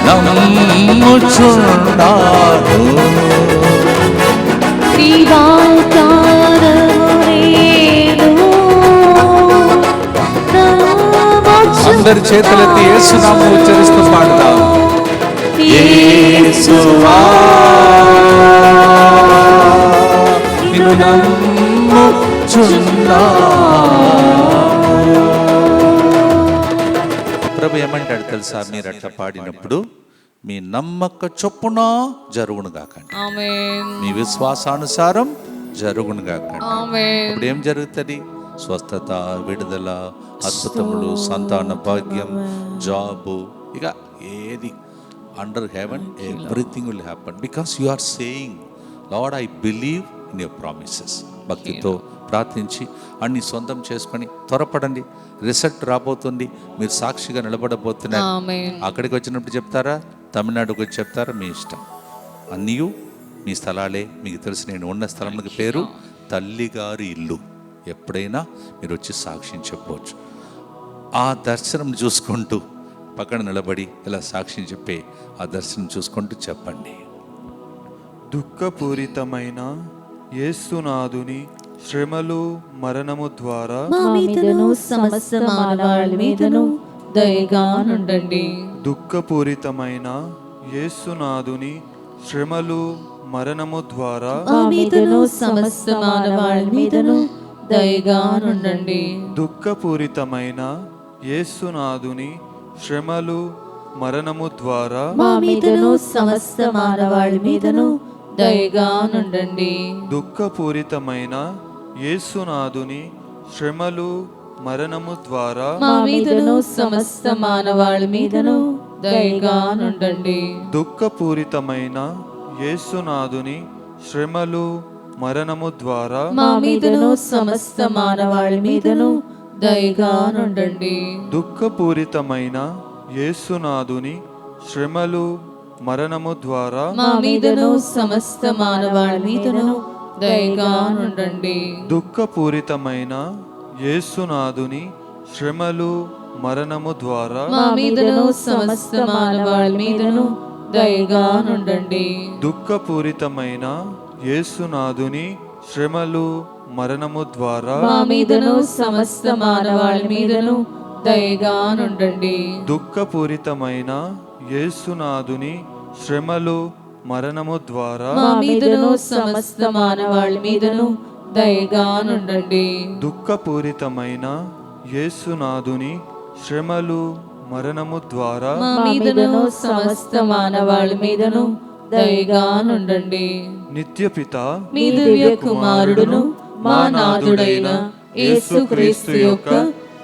నమ్ముచున్నాను. నీ వాగ్దానము నేను నమ్ముచున్నాను. అందరి చేతులెత్తి యేసునామం ఉచ్చరిస్తూ పాడదాం. యేసువా నిన్ను ప్రభు ఏమంటాడు తెలుసా? మీరు అట్లా పాడినప్పుడు మీ నమ్మక చొప్పున జరుగును గాకండి, ఆమేన్. మీ విశ్వాసానుసారం జరుగును గాకండి. ఆమేన్. ఇప్పుడు ఏం జరుగుతుంది? స్వస్థత, విడుదల, అద్భుతములు, సంతాన భాగ్యం, జాబు, ఇక ఏది under heaven everything will happen because you are saying Lord I believe in your promises. భక్తితో ప్రార్థించి అన్ని సొంతం చేసుకొని త్వరపడండి. రిజల్ట్ రాబోతుంది. మీరు సాక్షిగా నిలబడబోతున్నారు. ఆమేన్. అక్కడికి వచ్చినప్పుడు చెప్తారా, తమిళనాడుకి వచ్చి చెప్తారా, మీ ఇష్టం. అన్నీ మీ స్థలాలే. మీకు తెలుసు, నేను ఉన్న స్థలంకి పేరు తల్లిగారి ఇల్లు. ఎప్పుడైనా మీరు వచ్చి సాక్ష్యం చెప్పవచ్చు. ఆ దర్శనం చూసుకుంటూ పక్కన నిలబడి ఇలా సాక్ష్యం చెప్పే ఆ దర్శనం చూసుకుంటూ చెప్పండి. దుఃఖపూరితమైన యేసునాథుని శ్రమలు మరణము ద్వారా మా మీదను సమస్త మానవాళి మీదను దయగా నుండండి. దుఃఖపూరితమైన యేసునాథుని శ్రమలు మరణము ద్వారా మా మీదను సమస్త మానవాళి మీదను దయగా నుండండి. దుఃఖపూరితమైన యేసునాథుని శ్రమలు మరణము ద్వారా మా మీదను సమస్త మానవాళి మీదను దయగా నుండండి. దుఃఖపూరితమైన యేసునాథుని శ్రమలు మరణము ద్వారా మా మీదను సమస్త మానవాళి మీదను దయగా నుండండి. దుఃఖపూరితమైన యేసునాథుని శ్రమలు మరణము ద్వారా మా మీదను సమస్త మానవాళి మీదను దయగా నుండండి. దుఃఖపూరితమైన యేసునాథుని శ్రమలు మరణము ద్వారా మా మీదను సమస్త మానవాళి మీదను దయగా నుండండి. దుఃఖపూరితమైన యేసునాథుని శ్రమలు మరణము ద్వారా మా మీదను సమస్త మానవాళి మీదను దయగా నుండండి. దుఃఖపూరితమైన యేసునాథుని శ్రమలు మరణము ద్వారా మా మీదను సమస్త మానవాళి మీదను దయగా నుండండి. దుఃఖపూరితమైన యేసునాథుని శ్రమలు మరణము ద్వారా మా మీదను సమస్త మానవాళి మీదను దయగా నుండండి. దుఃఖపూరితమైన యేసునాథుని శ్రమలు మరణము ద్వారా మా మీదను సమస్త మానవాళి మీదను దయగా నుండండి. నిత్యపిత మీ దివ్య కుమారుడును మా నాథుడైన యేసుక్రీస్తు యొక్క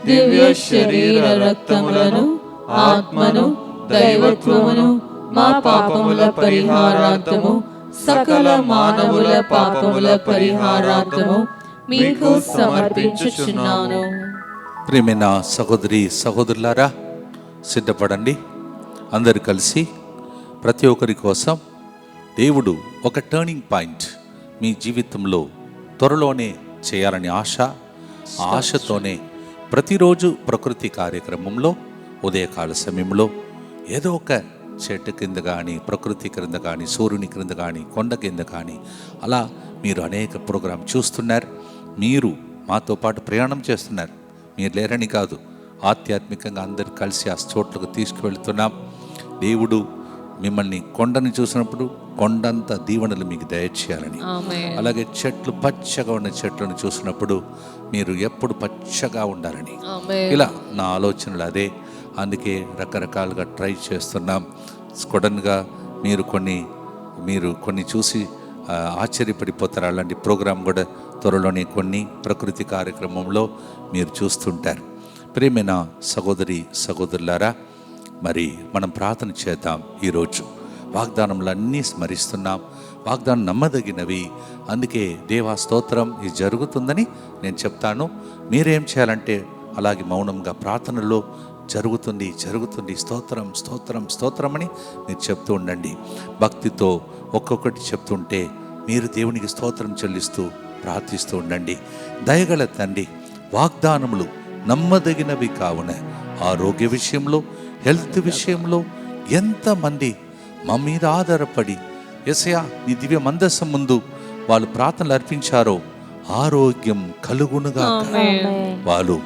దివ్య శరీర రక్తములను, ఆత్మను, దైవత్వమును మా పాపముల పరిహారార్థము, సకల మానవుల పాపముల పరిహారార్థము మీకు సమర్పించుచున్నాను. ప్రియమైన సహోదరి సహోదరులారా, సిద్ధపడండి. అందరు కలిసి ప్రతి ఒక్కరి కోసం దేవుడు ఒక టర్నింగ్ పాయింట్ మీ జీవితంలో త్వరలోనే చేయాలని ఆశతోనే ప్రతిరోజు ప్రకృతి కార్యక్రమంలో ఉదయకాల సమయంలో ఏదో ఒక చెట్టు కింద కానీ, ప్రకృతి క్రింద కానీ, సూర్యుని క్రింద కానీ, కొండ కింద కానీ, అలా మీరు అనేక ప్రోగ్రాం చూస్తున్నారు. మీరు మాతో పాటు ప్రయాణం చేస్తున్నారు. మీరు లేరని కాదు, ఆధ్యాత్మికంగా అందరు కలిసి ఆ చోట్లకు తీసుకువెళ్తున్నాం. దేవుడు మిమ్మల్ని కొండని చూసినప్పుడు కొండంత దీవెనలు మీకు దయచేయాలని, అలాగే చెట్లు పచ్చగా ఉన్న చెట్లను చూసినప్పుడు మీరు ఎప్పుడు పచ్చగా ఉండాలని, ఇలా నా ఆలోచనలు అదే. అందుకే రకరకాలుగా ట్రై చేస్తున్నాం. సడన్గా మీరు కొన్ని చూసి ఆశ్చర్యపడిపోతారు. అలాంటి ప్రోగ్రాం కూడా త్వరలోనే కొన్ని ప్రకృతి కార్యక్రమంలో మీరు చూస్తుంటారు. ప్రియమైన సహోదరి సహోదరులారా, మరి మనం ప్రార్థన చేద్దాం. ఈరోజు వాగ్దానములన్నీ స్మరిస్తున్నాం. వాగ్దానం నమ్మదగినవి. అందుకే దేవా స్తోత్రం, ఇది జరుగుతుందని నేను చెప్తాను. మీరేం చేయాలంటే అలాగే మౌనంగా ప్రార్థనలో జరుగుతుంది స్తోత్రం స్తోత్రం స్తోత్రం అని మీరు చెప్తూ ఉండండి. భక్తితో ఒక్కొక్కటి చెప్తుంటే మీరు దేవునికి స్తోత్రం చెల్లిస్తూ ప్రార్థిస్తూ ఉండండి. దయగల తండ్రి, వాగ్దానములు నమ్మదగినవి కావున ఆరోగ్య విషయంలో, హెల్త్ విషయంలో ఎంతమంది మా మీద ఆధారపడి యేసయ్యా నీ దివ్య మందస్సం ముందు వాళ్ళు ప్రార్థనలు అర్పించారో ఆరోగ్యం కలుగునుగా, వాళ్ళు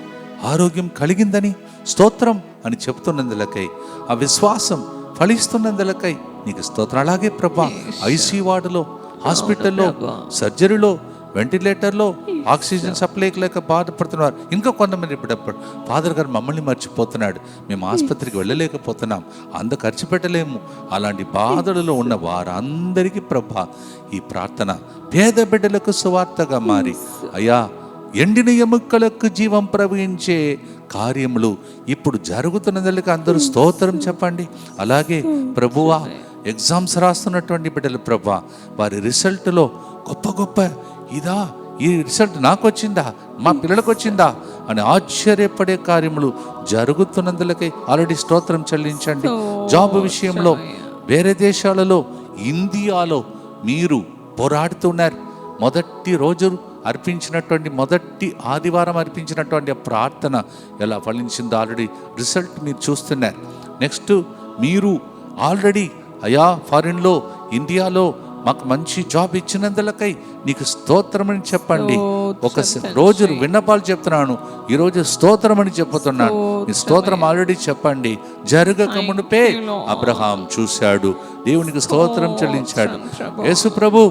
ఆరోగ్యం కలిగిందని స్తోత్రం అని చెప్తున్నందులకై, ఆ విశ్వాసం ఫలిస్తున్నందులకై నీకు స్తోత్రం. అలాగే ప్రభా, ఐసీ వార్డులో, హాస్పిటల్లో, సర్జరీలో, వెంటిలేటర్లో ఆక్సిజన్ సప్లై లేక బాధపడుతున్నారు. ఇంకా కొంతమంది ఇప్పుడు ఫాదర్ గారు మమ్మల్ని మర్చిపోతున్నాడు, మేము ఆసుపత్రికి వెళ్ళలేకపోతున్నాం, అంత ఖర్చు పెట్టలేము. అలాంటి బాధలలో ఉన్న వారందరికీ ప్రభా ఈ ప్రార్థన పేద బిడ్డలకు సువార్తగా మారి, అయ్యా ఎండిన ఎముకలకు జీవం ప్రవహించే కార్యములు ఇప్పుడు జరుగుతున్నదానికి అందరూ స్తోత్రం చెప్పండి. అలాగే ప్రభువా, ఎగ్జామ్స్ రాస్తున్నటువంటి బిడ్డలు ప్రభా, వారి రిజల్ట్లో గొప్ప ఈ రిజల్ట్ నాకు వచ్చిందా, మా పిల్లలకు వచ్చిందా అని ఆశ్చర్యపడే కార్యములు జరుగుతున్నందులకై ఆల్రెడీ స్తోత్రం చెల్లించండి. జాబ్ విషయంలో వేరే దేశాలలో, ఇండియాలో మీరు పోరాడుతున్నారు. మొదటి రోజు అర్పించినటువంటి మొదటి ఆదివారం అర్పించినటువంటి ప్రార్థన ఎలా ఫలించిందో ఆల్రెడీ రిజల్ట్ మీరు చూస్తున్నారు. నెక్స్ట్ మీరు ఆల్రెడీ అయా ఫారిన్లో, ఇండియాలో మాకు మంచి జాబ్ ఇచ్చినందులకై నీకు స్తోత్రం అని చెప్పండి. ఒక రోజు విన్నపాలు చెప్తున్నాను, ఈరోజు స్తోత్రం అని చెప్తున్నాను. ఈ స్తోత్రం ఆల్రెడీ చెప్పండి. జరగక మునుపే అబ్రహాం చూశాడు, దేవునికి స్తోత్రం చెల్లించాడు. యేసు ప్రభు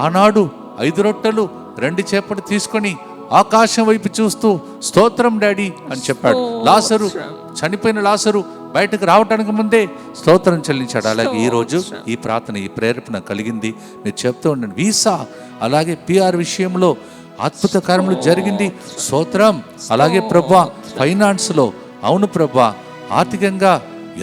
ఆనాడు 5 రొట్టెలు 2 చేపలు తీసుకొని ఆకాశం వైపు చూస్తూ స్తోత్రం డాడీ అని చెప్పాడు. లాజరు, చనిపోయిన లాజరు బయటకు రావడానికి ముందే స్తోత్రం చెల్లించాడు. అలాగే ఈరోజు ఈ ప్రార్థన, ఈ ప్రేరేపణ కలిగింది. మీరు చెప్తూ ఉండండి. వీసా, అలాగే పిఆర్ విషయంలో అద్భుత కార్యములు జరిగింది, స్తోత్రం. అలాగే ప్రభా ఫైనాన్స్లో, అవును ప్రభా, ఆర్థికంగా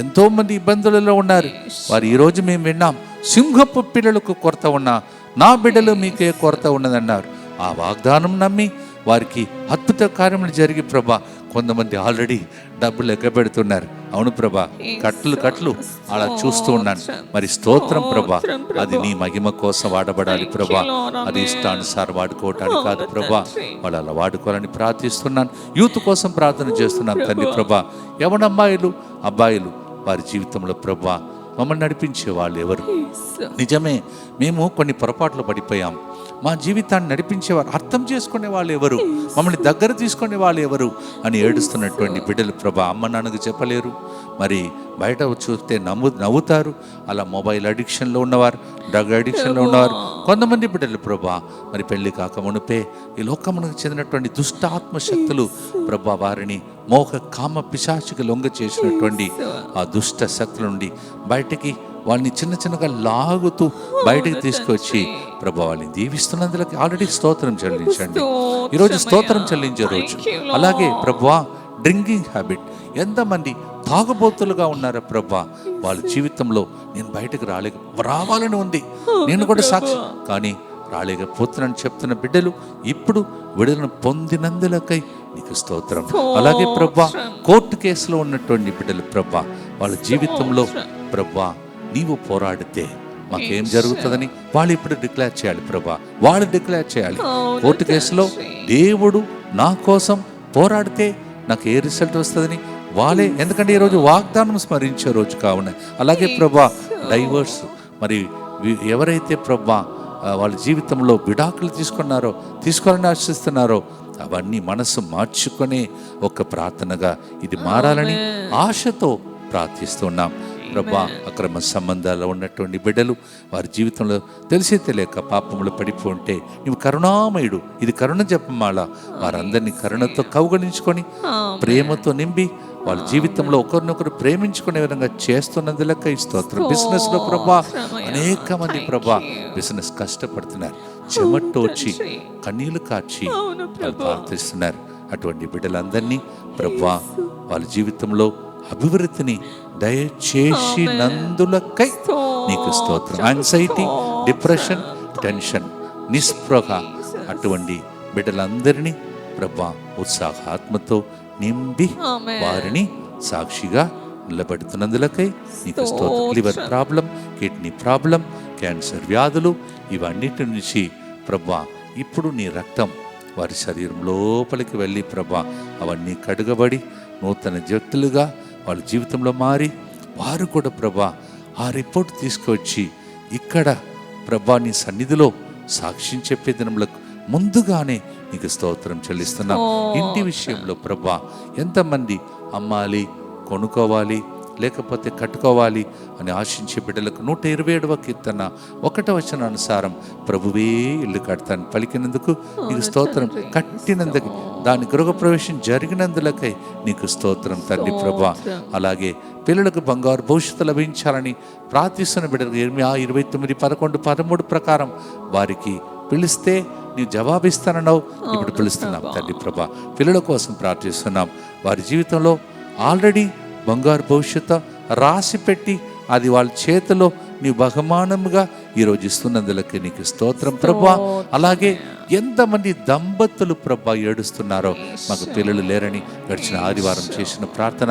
ఎంతోమంది ఇబ్బందులలో ఉన్నారు. వారు ఈరోజు మేము విన్నాం, సింహపు పిల్లలకు కొరత ఉన్నా నా బిడ్డలు మీకే కొరత ఉన్నదన్నారు. ఆ వాగ్దానం నమ్మి వారికి అద్భుత కార్యములు జరిగి ప్రభా, కొంతమంది ఆల్రెడీ డబ్బులు ఎగ్గబెడుతున్నారు. అవును ప్రభా, కట్లు అలా చూస్తూ ఉన్నాను. మరి స్తోత్రం ప్రభా, అది నీ మహిమ కోసం వాడబడాలి ప్రభా, అది ఇష్టానుసారం వాడుకోవటానికి కాదు ప్రభా. వాళ్ళు అలా వాడుకోవాలని ప్రార్థిస్తున్నాను. యూత్ కోసం ప్రార్థన చేస్తున్నాను తండ్రి ప్రభా. యవ్వన అబ్బాయిలు వారి జీవితంలో ప్రభా మమ్మల్ని నడిపించే వాళ్ళు ఎవరు? నిజమే, మేము కొన్ని పొరపాట్లు పడిపోయాం. మా జీవితాన్ని నడిపించేవారు, అర్థం చేసుకునే వాళ్ళు ఎవరు, మమ్మల్ని దగ్గర తీసుకునే వాళ్ళు ఎవరు అని ఏడుస్తున్నటువంటి బిడ్డలు ప్రభా, అమ్మ నాన్నకు చెప్పలేరు, మరి బయట చూస్తే నవ్వుతారు. అలా మొబైల్ అడిక్షన్లో ఉన్నవారు, డ్రగ్ అడిక్షన్లో ఉన్నవారు కొంతమంది బిడ్డలు ప్రభా, మరి పెళ్లి కాక మునుపే ఈ లోకమునకు చెందినటువంటి దుష్ట ఆత్మశక్తులు ప్రభా వారిని మోహ కామ పిశాచికి లొంగ చేసినటువంటి ఆ దుష్ట శక్తుల నుండి బయటికి వాళ్ళని చిన్నగా లాగుతూ బయటికి తీసుకొచ్చి ప్రభా వాళ్ళని దీవిస్తున్నందులకి ఆల్రెడీ స్తోత్రం చెల్లించండి. ఈరోజు స్తోత్రం చెల్లించే రోజు. అలాగే ప్రభా డ్రింకింగ్ హ్యాబిట్, ఎంతమంది తాగుబోతులుగా ఉన్నారా ప్రభా, వాళ్ళ జీవితంలో నేను బయటకు రావాలని ఉంది, నేను కూడా సాక్షి కానీ రాలేకపోతున్నాను చెప్తున్న బిడ్డలు ఇప్పుడు విడుదల పొందినందులకై నీకు స్తోత్రం. అలాగే ప్రభా కోర్టు కేసులో ఉన్నటువంటి బిడ్డలు ప్రభా, వాళ్ళ జీవితంలో ప్రభా నీవు పోరాడితే మాకేం జరుగుతుందని వాళ్ళు ఇప్పుడు డిక్లేర్ చేయాలి ప్రభా. వాళ్ళు డిక్లేర్ చేయాలి, కోర్టు కేసులో దేవుడు నా కోసం పోరాడితే నాకు ఏ రిజల్ట్ వస్తుందని వాళ్ళే. ఎందుకంటే ఈరోజు వాగ్దానం స్మరించే రోజు కావున. అలాగే ప్రభా డైవర్స్, మరి ఎవరైతే ప్రభా వాళ్ళ జీవితంలో విడాకులు తీసుకోవాలని ఆశిస్తున్నారో అవన్నీ మనసు మార్చుకొని ఒక ప్రార్థనగా ఇది మారాలని ఆశతో ప్రార్థిస్తున్నాం ప్రభా. అక్రమ సంబంధాల్లో ఉన్నటువంటి బిడ్డలు వారి జీవితంలో తెలిసి తెలియక పాపములు పడిపోంటే నీవు కరుణామయుడు, ఇది కరుణ జపమాల, వారందరినీ కరుణతో కౌగలించుకొని ప్రేమతో నింపి వాళ్ళ జీవితంలో ఒకరినొకరు ప్రేమించుకునే విధంగా చేస్తున్నందులకై స్తోత్రం. బిజినెస్ లో ప్రభా అనేక మంది ప్రభా బిజినెస్ కష్టపడుతున్నారు, చెమటోడ్చి కన్నీళ్లు కార్చి వాళ్ళు ప్రార్థిస్తున్నారు. అటువంటి బిడ్డలందరినీ ప్రభా వాళ్ళ జీవితంలో అభివృద్ధిని దయచేసి నందులకై నీకు స్తోత్రం. యాంగ్జైటీ, డిప్రెషన్, టెన్షన్, నిస్పృహ అటువంటి బిడ్డలందరినీ ప్రభా ఉత్సాహాత్మతో నింపి వారిని సాక్షిగా నిలబెడుతున్నందులకై నీకు స్తోత్రం. Liver problem, kidney problem, cancer వ్యాధులు ఇవన్నిటి నుంచి ప్రభా ఇప్పుడు నీ రక్తం వారి శరీరం లోపలికి వెళ్ళి ప్రభా అవన్నీ కడుగబడి నూతన జట్టులుగా వాళ్ళ జీవితంలో మారి వారు కూడా ప్రభా ఆ రిపోర్ట్ తీసుకొచ్చి ఇక్కడ ప్రభా నీ సన్నిధిలో సాక్ష్యం చెప్పే దినములకు ముందుగానే నీకు స్తోత్రం చెల్లిస్తున్నాం. ఇంటి విషయంలో ప్రభా ఎంతమంది అమ్మాలి, కొనుక్కోవాలి, లేకపోతే కట్టుకోవాలి అని ఆశించే బిడ్డలకు 127వ కీర్తన 1వ వచనం అనుసారం ప్రభువే ఇల్లు కడతాను పలికినందుకు నీకు స్తోత్రం. కట్టినందుకు దాని గృహప్రవేశం జరిగినందులకై నీకు స్తోత్రం తండ్రి ప్రభా. అలాగే పిల్లలకు బంగారు భవిష్యత్తు లభించాలని ప్రార్థిస్తున్న బిడ్డలకు Yeremiya 29:11-13 ప్రకారం వారికి పిలిస్తే నీవు జవాబిస్తానన్నావు, ఇప్పుడు పిలుస్తున్నాం తండ్రి ప్రభా. పిల్లల కోసం ప్రార్థిస్తున్నాం. వారి జీవితంలో ఆల్రెడీ బంగారు భవిష్యత్తు రాసి పెట్టి అది వాళ్ళ చేతిలో నీ బహుమానముగా ఈరోజు ఇస్తున్నందులకి నీకు స్తోత్రం ప్రభా. అలాగే ఎంతమంది దంపతులు ప్రభా ఏడుస్తున్నారో మాకు పిల్లలు లేరని గడిచిన ఆదివారం చేసిన ప్రార్థన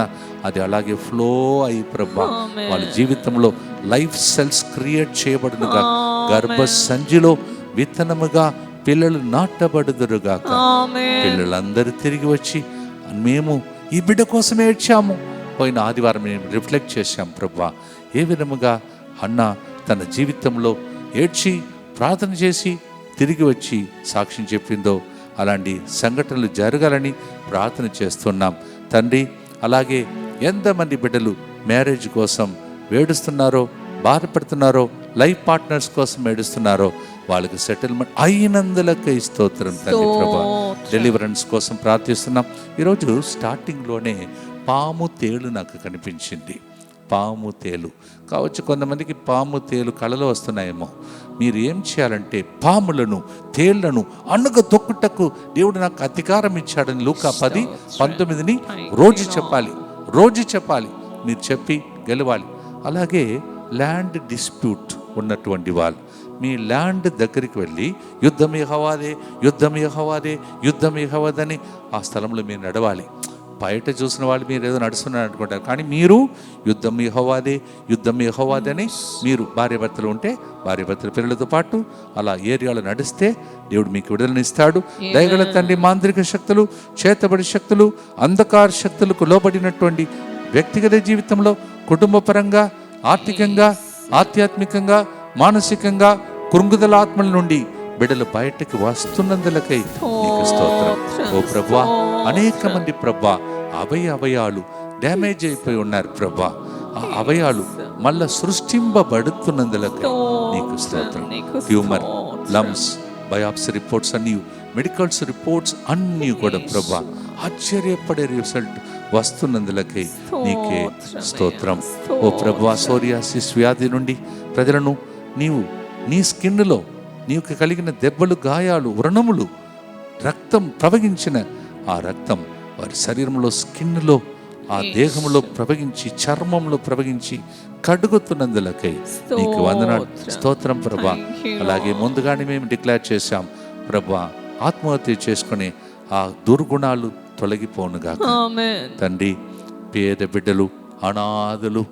అది అలాగే ఫ్లో అయి ప్రభా వాళ్ళ జీవితంలో లైఫ్ సెల్స్ క్రియేట్ చేయబడునుగా, గర్భ సంచిలో విత్తనముగా పిల్లలు నాటబడుదురుగా. పిల్లలందరూ తిరిగి వచ్చి మేము ఈ బిడ్డ కోసం ఏడ్చాము, పోయిన ఆదివారం మేము రిఫ్లెక్ట్ చేశాం ప్రభా. ఏ విధముగా అన్న తన జీవితంలో ఏడ్చి ప్రార్థన చేసి తిరిగి వచ్చి సాక్ష్యం చెప్పిందో అలాంటి సంఘటనలు జరగాలని ప్రార్థన చేస్తున్నాం తండ్రి. అలాగే ఎంతమంది బిడ్డలు మ్యారేజ్ కోసం వేడుస్తున్నారో, బాధపడుతున్నారో, లైఫ్ పార్ట్నర్స్ కోసం ఏడుస్తున్నారో వాళ్ళకి సెటిల్మెంట్ అయినందులకై స్తోత్రం తండ్రి ప్రభా. డెలివరెన్స్ కోసం ప్రార్థిస్తున్నాం. ఈరోజు స్టార్టింగ్లోనే పాము తేలు నాకు కనిపించింది. పాము తేలు కావచ్చు, కొంతమందికి పాము తేలు కళలో వస్తున్నాయేమో. మీరు ఏం చేయాలంటే పాములను, తేళ్లను అణుగ దొక్కుటకు దేవుడు నాకు అధికారం ఇచ్చాడని లూకా 10:19 రోజు చెప్పాలి. మీరు చెప్పి గెలవాలి. అలాగే ల్యాండ్ డిస్ప్యూట్ ఉన్నటువంటి వాళ్ళు మీ ల్యాండ్ దగ్గరికి వెళ్ళి యుద్ధం యెహోవాదని ఆ స్థలంలో మీరు నడవాలి. బయట చూసిన వాళ్ళు మీరు ఏదో నడుస్తున్నారు అనుకుంటారు, కానీ మీరు యుద్ధం యెహోవాదే అని మీరు భార్యాభర్తలు ఉంటే భార్యాభర్తల పిల్లలతో పాటు అలా ఏరియాలో నడిస్తే దేవుడు మీకు విడుదలనిస్తాడు. దయగల తండ్రి మాంత్రిక శక్తులు, చేతబడి శక్తులు, అంధకార శక్తులకు లోబడినటువంటి వ్యక్తిగత జీవితంలో, కుటుంబ పరంగా, ఆర్థికంగా, ఆధ్యాత్మికంగా, మానసికంగా కృంగుదల ఆత్మల నుండి బిడ్డలు బయటకు వస్తున్నందులకై నీకు స్తోత్రం. ఓ ప్రభువా, అనేక మంది ప్రభా అవయాలు డ్యామేజ్ అయిపోయి ఉన్నారు ప్రభా. ఆ అవయాలు మళ్ళా సృష్టింపబడుతున్నందులకై నీకు స్తోత్రం. ట్యూమర్, లమ్స్, బయాప్సీ రిపోర్ట్స్ అన్నీ, మెడికల్స్ రిపోర్ట్స్ అన్నీ కూడా ప్రభా ఆశ్చర్యపడే రిజల్ట్ వస్తున్నందులకై నీకే స్తోత్రం. ఓ ప్రభువా, సోరియాసిస్ వ్యాధి నుండి ప్రజలను నీవు నీ స్కిన్లో నీకు కలిగిన దెబ్బలు, గాయాలు, వ్రణములు, రక్తం ప్రవహించిన ఆ రక్తం వారి శరీరంలో, స్కిన్లో, ఆ దేహంలో ప్రవహించి, చర్మంలో ప్రవహించి కడుగుతున్నందులకై నీకు వందనాలు, స్తోత్రం ప్రభా. అలాగే ముందుగానే మేము డిక్లేర్ చేశాం ప్రభా, ఆత్మహత్య చేసుకునే ఆ దుర్గుణాలు తొలగిపోనుగా తండ్రి. పేద బిడ్డలు, అనాథలు,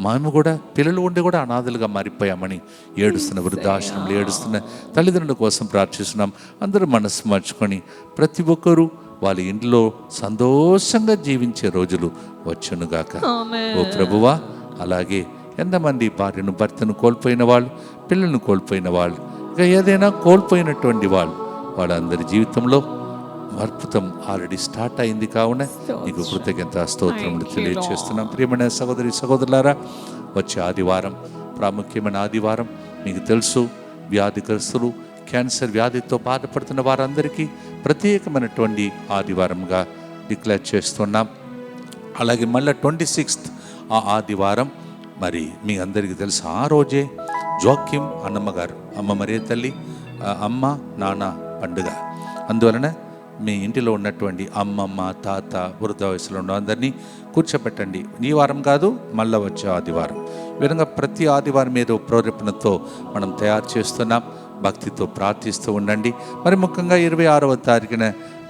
మేము కూడా పిల్లలు ఉండి కూడా అనాథలుగా మారిపోయామని ఏడుస్తున్న వృద్ధాశ్రమంలో ఏడుస్తున్న తల్లిదండ్రుల కోసం ప్రార్థిస్తున్నాం. అందరూ మనసు మార్చుకొని ప్రతి ఒక్కరూ వాళ్ళ ఇంట్లో సంతోషంగా జీవించే రోజులు వచ్చునుగాక. ఓ ప్రభువా, అలాగే ఎంతమంది భార్యను, భర్తను కోల్పోయిన వాళ్ళు, పిల్లలను కోల్పోయిన వాళ్ళు, ఇంకా ఏదైనా కోల్పోయినటువంటి వాళ్ళందరి జీవితంలో అద్భుతం ఆల్రెడీ స్టార్ట్ అయింది. కావున నీకు కృతజ్ఞత స్తోత్రములు తెలియజేస్తున్నాం. ప్రియమైన సహోదరి సహోదరులారా, వచ్చే ఆదివారం ప్రాముఖ్యమైన ఆదివారం. మీకు తెలుసు, వ్యాధిగ్రస్తులు, క్యాన్సర్ వ్యాధితో బాధపడుతున్న వారందరికీ ప్రత్యేకమైనటువంటి ఆదివారంగా డిక్లేర్ చేస్తున్నాం. అలాగే మళ్ళీ 26th ఆ ఆదివారం మరి మీ అందరికీ తెలుసు, ఆ రోజే జోక్యం అన్నమ్మ గారు, అమ్మ మరియ తల్లి అమ్మ నాన్న పండుగ. అందువలన మీ ఇంటిలో ఉన్నటువంటి అమ్మమ్మ తాత వృద్ధ వయసులో ఉన్న అందరినీ కూర్చోపెట్టండి. ఈ వారం కాదు, మళ్ళీ వచ్చే ఆదివారం. ఈ విధంగా ప్రతి ఆదివారం ఏదో ప్రేరేపణతో మనం తయారు చేస్తున్నాం. భక్తితో ప్రార్థిస్తూ ఉండండి. మరి ముఖ్యంగా 26వ తారీఖున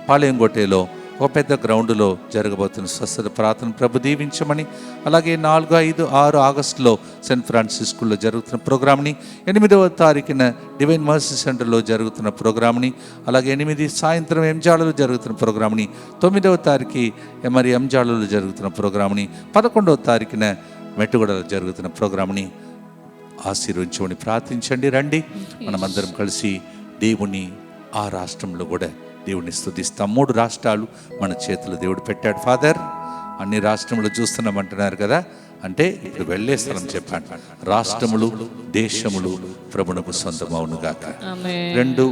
పాళెంగొట్టేలో ఒక పెద్ద గ్రౌండ్లో జరగబోతున్న స్వస్థత ప్రార్థన ప్రభు దీవించమని, అలాగే 4, 5, 6 ఆగస్టులో సెయింట్ ఫ్రాన్సిస్ స్కూల్లో జరుగుతున్న ప్రోగ్రామ్ని, 8వ తారీఖున డివైన్ మర్సీ సెంటర్లో జరుగుతున్న ప్రోగ్రామ్ని, అలాగే 8 సాయంత్రం ఎంజాలలో జరుగుతున్న ప్రోగ్రామ్ని, 9వ తారీఖు మరి ఎంజాలలో జరుగుతున్న ప్రోగ్రామ్ని, 11వ తారీఖున మెట్టుగూడలో జరుగుతున్న ప్రోగ్రామ్ని ఆశీర్వదించమని ప్రార్థించండి. రండి, మనమందరం కలిసి దేవుని ఆ రాష్ట్రంలో కూడా దేవుడిని స్తుతిస్తాం. 3 రాష్ట్రాలు మన చేతులు దేవుడు పెట్టాడు. ఫాదర్, అన్ని రాష్ట్రములు చూస్తున్నామంటున్నారు కదా, అంటే ఇప్పుడు వెళ్ళే స్థలం చెప్పాను. రాష్ట్రములు దేశములు ప్రభునకు సొంతమవునుగాక. 2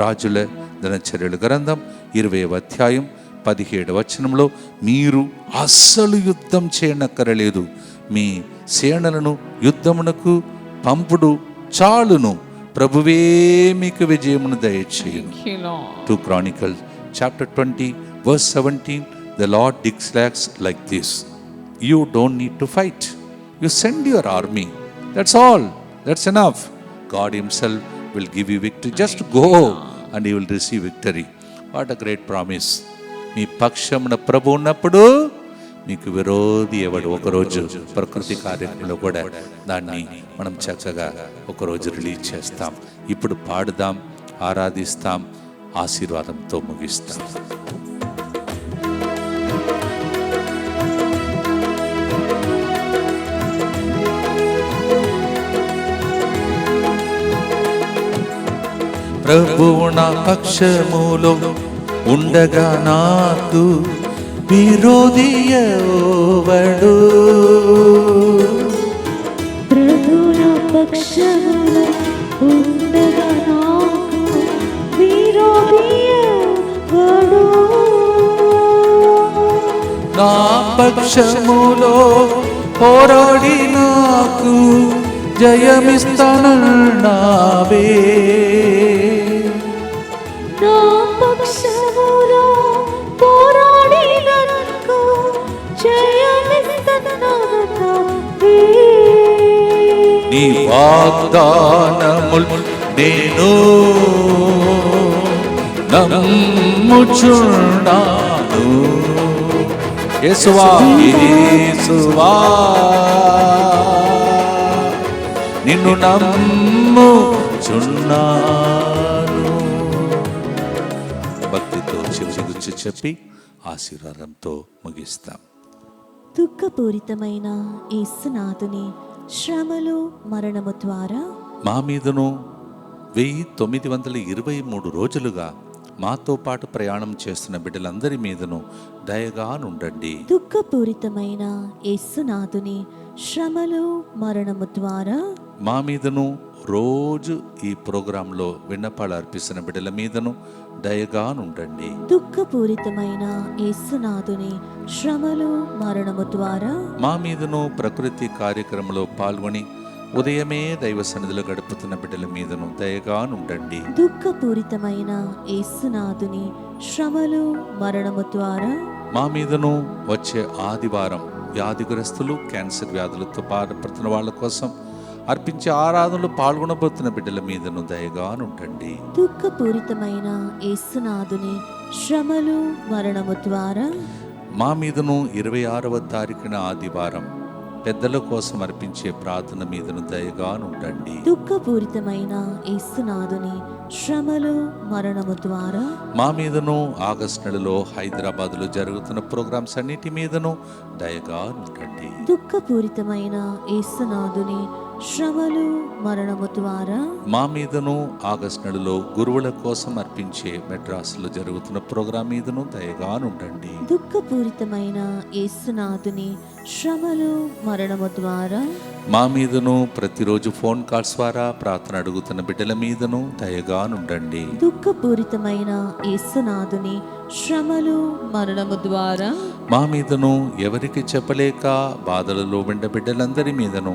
రాజుల దినచర్యల గ్రంథం 20వ అధ్యాయం 17వ వచనంలో, మీరు అస్సలు యుద్ధం చేయనక్కరలేదు, మీ సేనలను యుద్ధమునకు పంపుడు చాలును, ప్రభువే మీకు విజయమును దయచేయును. 2 Chronicles chapter 20 verse 17, the Lord declares like this: you don't need to fight, you send your army, that's all, that's enough. God himself will give you victory. Just go and you will receive victory. What a great promise. మీ పక్షమున ప్రభు ఉన్నప్పుడు మీకు విరోధి ఎవడు? ఒకరోజు ప్రకృతి కార్యక్రమంలో కూడా దాన్ని మనం చక్కగా ఒకరోజు రిలీజ్ చేస్తాం. ఇప్పుడు పాడుదాం, ఆరాధిస్తాం, ఆశీర్వాదంతో ముగిస్తాం. ప్రభువు నా పక్షములో ఉండగా నాకు విరోధి ఎవడు? ప్రభువున పక్షములో ఉండగా నాకు విరోధి ఎవడు? నా పక్షములో పోరాడి నాకు జయమిస్తానన్నావే. నా పక్షములో పోరాడి నాకు జయమిస్తానన్నావే. నీ వాగ్దానములు నేను నమ్ముచున్నాను. యేసువా, యేసువా, నిన్ను నమ్ముచున్నాను. భక్తితో చెవి చెప్పి ఆశీర్వాదంతో ముగిస్తాం. దుఃఖపూరితమైన యేసునాథుని శ్రమలు మరణము ద్వారా మా మీదను 1923 రోజులుగా మాతో పాటు ప్రయాణం చేస్తున్న బిడ్డలందరి మీదను దయగా నుండండి. దుఃఖపూరితమైన యేసునాథుని శ్రమలు మరణము ద్వారా మా మీదను రోజు ఈ ప్రోగ్రాంలో విన్నపాలు అర్పిస్తున్న బిడ్డల మీదను దయగా నుండండి. దుఃఖపూరితమైన యేసునాథుని శ్రమలు మరణము ద్వారా మా మీదను ప్రకృతి కార్యక్రమంలో పాల్గొని ఉదయమే దైవ సన్నిధిలో గడుపుతున్న బిడ్డల మీదను దయగా నుండండి. దుఃఖపూరితమైన యేసునాథుని శ్రమలు మరణము ద్వారా మా మీదను వచ్చే ఆదివారం వ్యాధిగ్రస్తులు, క్యాన్సర్ వ్యాధులతో బాధపడుతున్న వాళ్ళ కోసం అర్పించే ఆరాధనలు పాల్గొనబోతున్న బిడ్డల మీదను దయగా నుండండి. దుఃఖపూరితమైన యేసునాథుని శ్రమలు మరణము ద్వారా మా మీదను 26వ తారీఖున ఆదివారం పెద్దల కోసం అర్పించే ప్రార్థన మీదను దయగా నుండండి. దుఃఖపూరితమైన యేసునాథుని శ్రమలు మరణము ద్వారా మా మీదను ఆగస్టు నెలలో హైదరాబాద్లో జరుగుతున్న ప్రోగ్రామ్స్ అన్నిటి మీదను దయగా నుండండి. దుఃఖపూరితమైన యేసునాథుని శ్రమలు మరణము ద్వారా మా మీదను ఆగస్టు నెలలో గురువుల కోసం అర్పించే మెడ్రాస్లో జరుగుతున్న ప్రోగ్రాం మీదను దయగా నుండండి. దుఃఖపూరితమైన యేసునాథుని శ్రమలు మరణము ద్వారా మా మీదను ప్రతిరోజు ఫోన్ కాల్స్ ద్వారా ప్రార్థన అడుగుతున్న బిడ్డల మీదను దయగా నుండండి. దుఃఖపూరితమైన యేసునాథుని శ్రమలు మరణము ద్వారా మా మీదను ఎవరికి చెప్పలేక బాధలలో ఉండ బిడ్డలందరి మీదను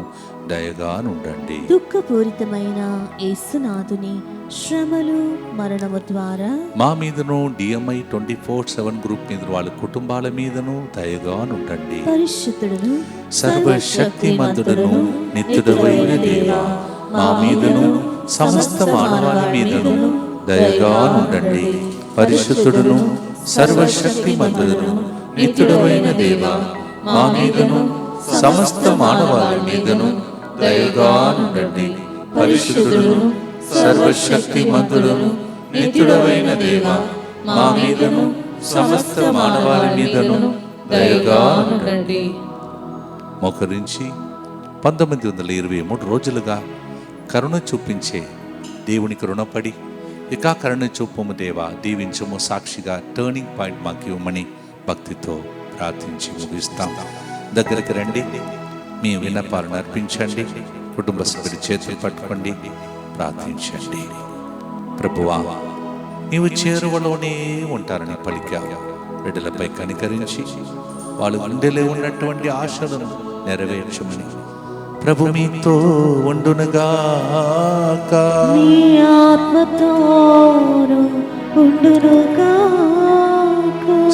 దయగా నుండండి. దుఃఖపూరితమైన యేసునాథుని శ్రమలు మరణము ద్వారా మా మీదను DMI 24/7 గ్రూప్ మీద వాళ్ళ కుటుంబాల మీదను దయగా నుండండి. పరిశుద్ధుడును సర్వశక్తిమంతుడును నిత్యుడవైన దేవా, మా మీదను సమస్త మానవాళి మీదను దయగా నుండండి. పరిశుద్ధుడును సర్వశక్తిమంతుడును నిత్యుడవైన దేవా, మా మీదను సమస్త మానవాళి మీదను దయగా నుండండి. పరిశుద్ధుడును సర్వశక్తిమంతుడును నిత్యుడవైన దేవా, మా మీదను సమస్త మానవాళి మీదను దయగా నుండండి. మోకరించి 1923 రోజులుగా కరుణ చూపించే దేవునికి రుణపడి ఇక కరుణ చూపము దేవా, దీవించము, సాక్షిగా టర్నింగ్ పాయింట్ మాకు ఇవ్వమని భక్తితో ప్రార్థించి ముగిస్తాం. దగ్గరికి రండి, మీ విన్నపాలను అర్పించండి, కుటుంబ సభ్యుడి చేతులు పట్టుకోండి, ప్రార్థించండి. ప్రభువా, నీవు చేరువలోనే ఉంటారని పలికావు. బిడ్డలపై కనికరించి వాళ్ళు గుండెలో ఉన్నటువంటి ఆశలను నెరవేర్చమని ప్రభు మీతో ఉండునుగాక. నీ ఆత్మతోను ఉండునుగాక.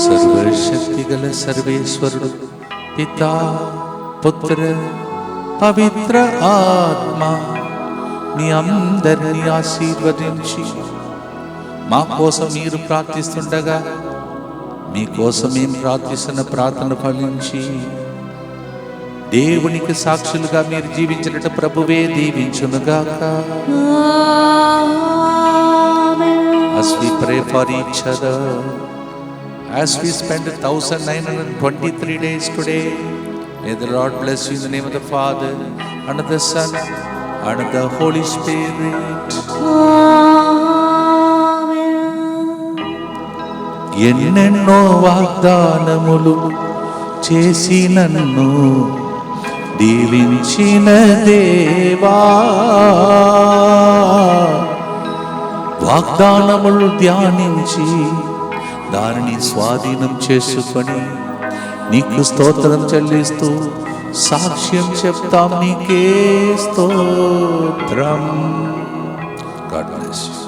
సర్వశక్తి గల సర్వేశ్వరుడు పితా, పుత్ర, పవిత్ర ఆత్మ మీ అందరినీ ఆశీర్వదించి మా కోసం మీరు ప్రార్థిస్తుండగా మీకోసం మేము ప్రార్థిస్తున్న ప్రార్థన ఫలించి దేవునికి సాక్షులుగా మీరు జీవించినట్టు ప్రభువే దీవించునుగాక. As we pray for each other, as we spend 1923 days today, may the Lord bless you in the name of the Father and of the Son and of the Holy Spirit. ఎన్నెన్నో వాగ్దానములు చేసి నన్ను దీవించిన దేవా, వాగ్దానములు ధ్యానించి దానిని స్వాధీనం చేసుకొని నీకు స్తోత్రం చెల్లిస్తూ సాక్ష్యం చెప్తాం, నీకే స్తోత్రం. God bless you.